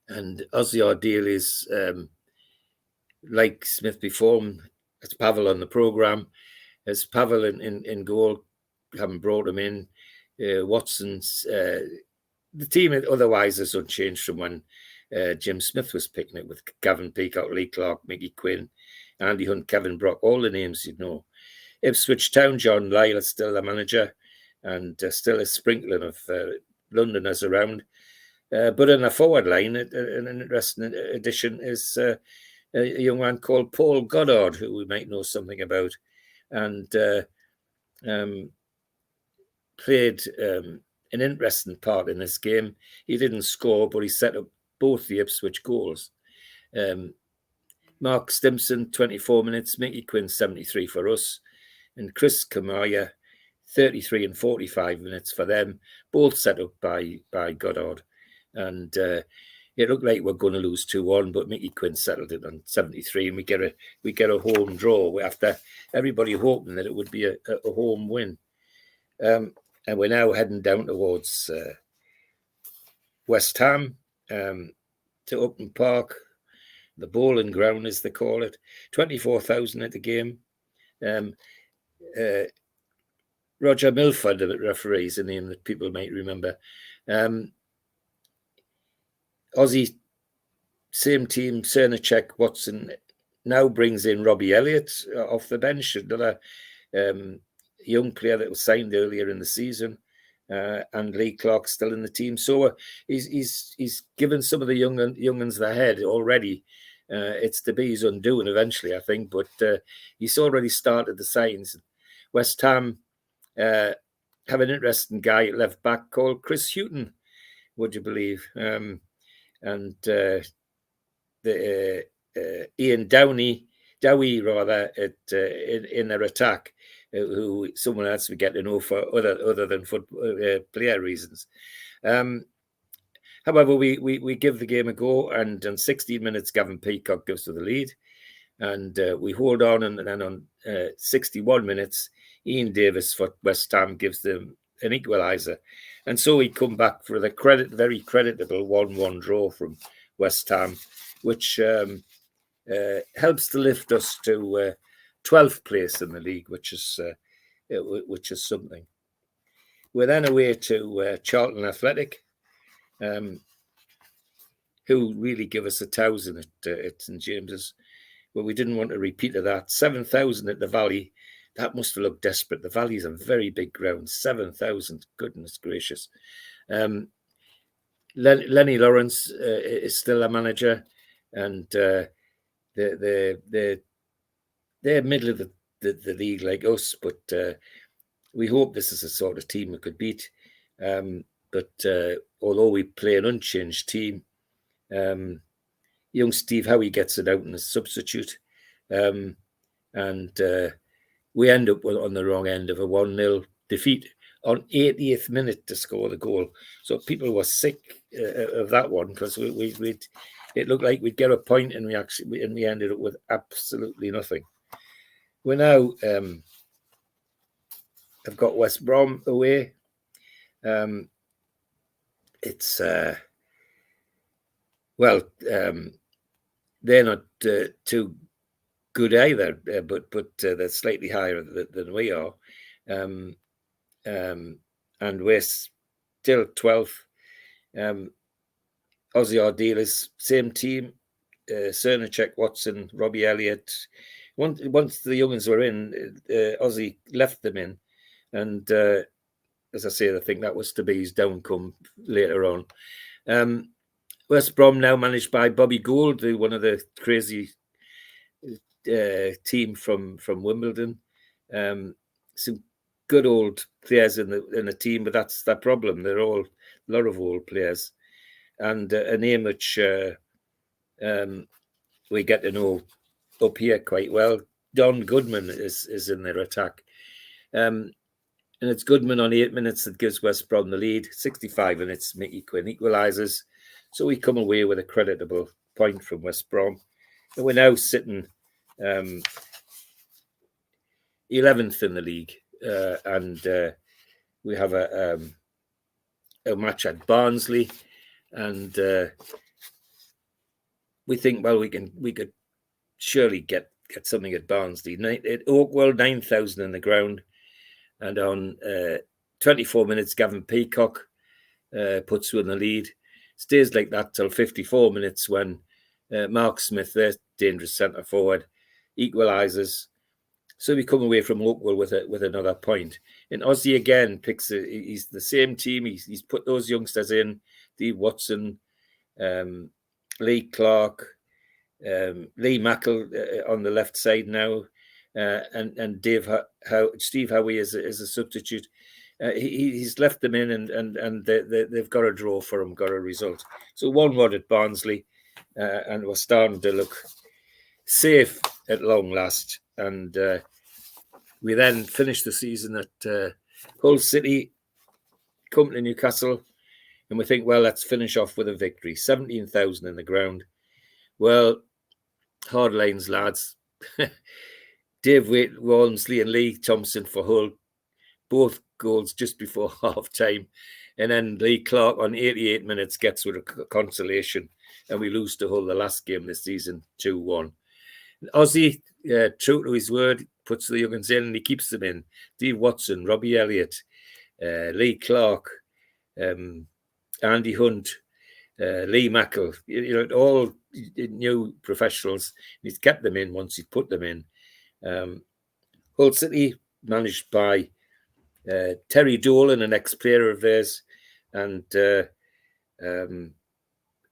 And Ozzy Ardiles, like Smith before him, it's Pavel on the programme. As Pavel in goal, haven't brought him in. Watson's... the team otherwise is unchanged from when Jim Smith was picking it, with Gavin Peacock, Lee Clark, Mickey Quinn, Andy Hunt, Kevin Brock, all the names you'd know. Ipswich Town, John Lyle is still the manager, and still a sprinkling of Londoners around. But in the forward line, an interesting addition is a young man called Paul Goddard, who we might know something about and played an interesting part in this game. He didn't score, but he set up both the Ipswich goals. Mark Stimson, 24 minutes, Mickey Quinn, 73 for us, and Chris Kamaya, 33 and 45 minutes for them, both set up by Goddard. And it looked like we're going to lose 2-1, but Mickey Quinn settled it on 73, and we get a home draw after everybody hoping that it would be a home win. And we're now heading down towards West Ham to Upton Park, the bowling ground, as they call it. 24,000 at the game. Roger Milford, the referee, is a name that people might remember. Aussie, same team, Cernacek, Watson, now brings in Robbie Elliott off the bench, another young player that was signed earlier in the season, and Lee Clark still in the team. So he's given some of the young'uns the head already. It's to be his undoing eventually, I think, but he's already started the signs. West Ham have an interesting guy at left back called Chris Hughton, would you believe? And Ian Dowie rather in their attack, who someone else we get to know for other than player reasons. However, we give the game a go, and in 16 minutes, Gavin Peacock gives us the lead, and we hold on, and then on 61 minutes, Ian Davis for West Ham gives them an equaliser. And so we come back for the very creditable 1-1 draw from West Ham, which helps to lift us to 12th place in the league, which is something. We're then away to Charlton Athletic, who really give us 1,000 at St James's. Well, we didn't want a repeat of that. 7,000 at the Valley. That must have looked desperate. The Valley's a very big ground. 7,000. Goodness gracious. Lenny Lawrence is still a manager, and they're middle of the league like us, but we hope this is the sort of team we could beat. But although we play an unchanged team, young Steve Howie gets it out in a substitute, and we end up on the wrong end of a 1-0 defeat on 80th minute to score the goal. So people were sick of that one, because it looked like we'd get a point, and we ended up with absolutely nothing. We're now I've got West Brom away. It's they're not too good either, but they're slightly higher than we are, and we're still 12th. Aussie Ardealers, same team, Cernacek, Watson, Robbie Elliott. Once the young'uns were in, Aussie left them in, and as I say, I think that was to be his downcome later on. West Brom now managed by Bobby Gould, one of the crazy team from Wimbledon. Some good old players in the team, but that's their problem. They're all a lot of old players, and a name which we get to know up here quite well. Don Goodman is in their attack, and it's Goodman on 8 minutes that gives West Brom the lead. 65 minutes, Mickey Quinn equalises. So we come away with a creditable point from West Brom. And we're now sitting 11th in the league. And we have a match at Barnsley. And we think, well, we could surely get something at Barnsley. At Oakwell, 9,000 in the ground. And on 24 minutes, Gavin Peacock puts you in the lead. Stays like that till 54 minutes when Mark Smith, their dangerous centre forward, equalises. So we come away from Oakwell with another point. And Aussie again he's the same team. He's put those youngsters in: Dee Watson, Lee Clark, Lee Mackle on the left side now, and Steve Howie is a substitute. He's left them in, and they've got a draw for him, got a result. So 1-1 at Barnsley, and we're starting to look safe at long last. And we then finished the season at Hull City, come to Newcastle, and we think, well, let's finish off with a victory. 17,000 in the ground. Well, hard lines, lads. Dave Walmsley and Lee Thompson for Hull, both goals just before half time. And then Lee Clark on 88 minutes gets with a consolation, and we lose to Hull the last game this season, 2-1. Ozzy, true to his word, puts the young'uns in and he keeps them in. Steve Watson, Robbie Elliott, Lee Clark, Andy Hunt, Lee Mackle, all new professionals. He's kept them in once he's put them in. Hull City managed by Terry Dolan, an ex-player of theirs, and took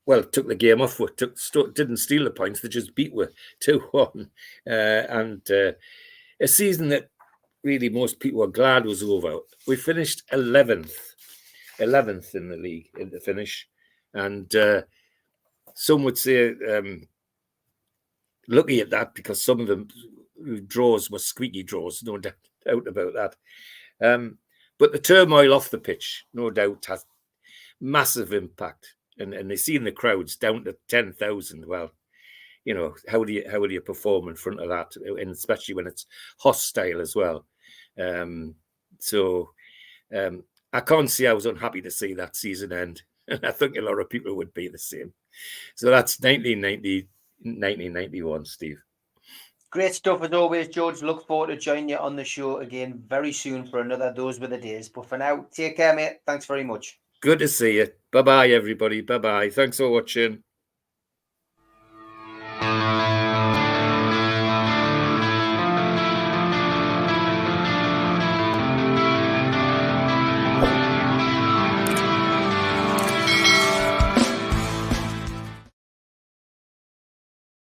the game off. Didn't steal the points. They just beat with 2-1, and a season that really most people were glad was over. We finished 11th in the league in the finish, and some would say lucky at that, because some of the draws were squeaky draws, no doubt about that. But the turmoil off the pitch, no doubt, has massive impact. And they see in the crowds down to 10,000. Well, how do you perform in front of that, and especially when it's hostile as well. I can't say I was unhappy to see that season end, and I think a lot of people would be the same. So that's 1991, Steve. Great stuff as always, George. Look forward to joining you on the show again very soon for another Those Were the Days. But for now, take care, mate. Thanks very much. Good to see you. Bye-bye, everybody. Bye-bye. Thanks for watching.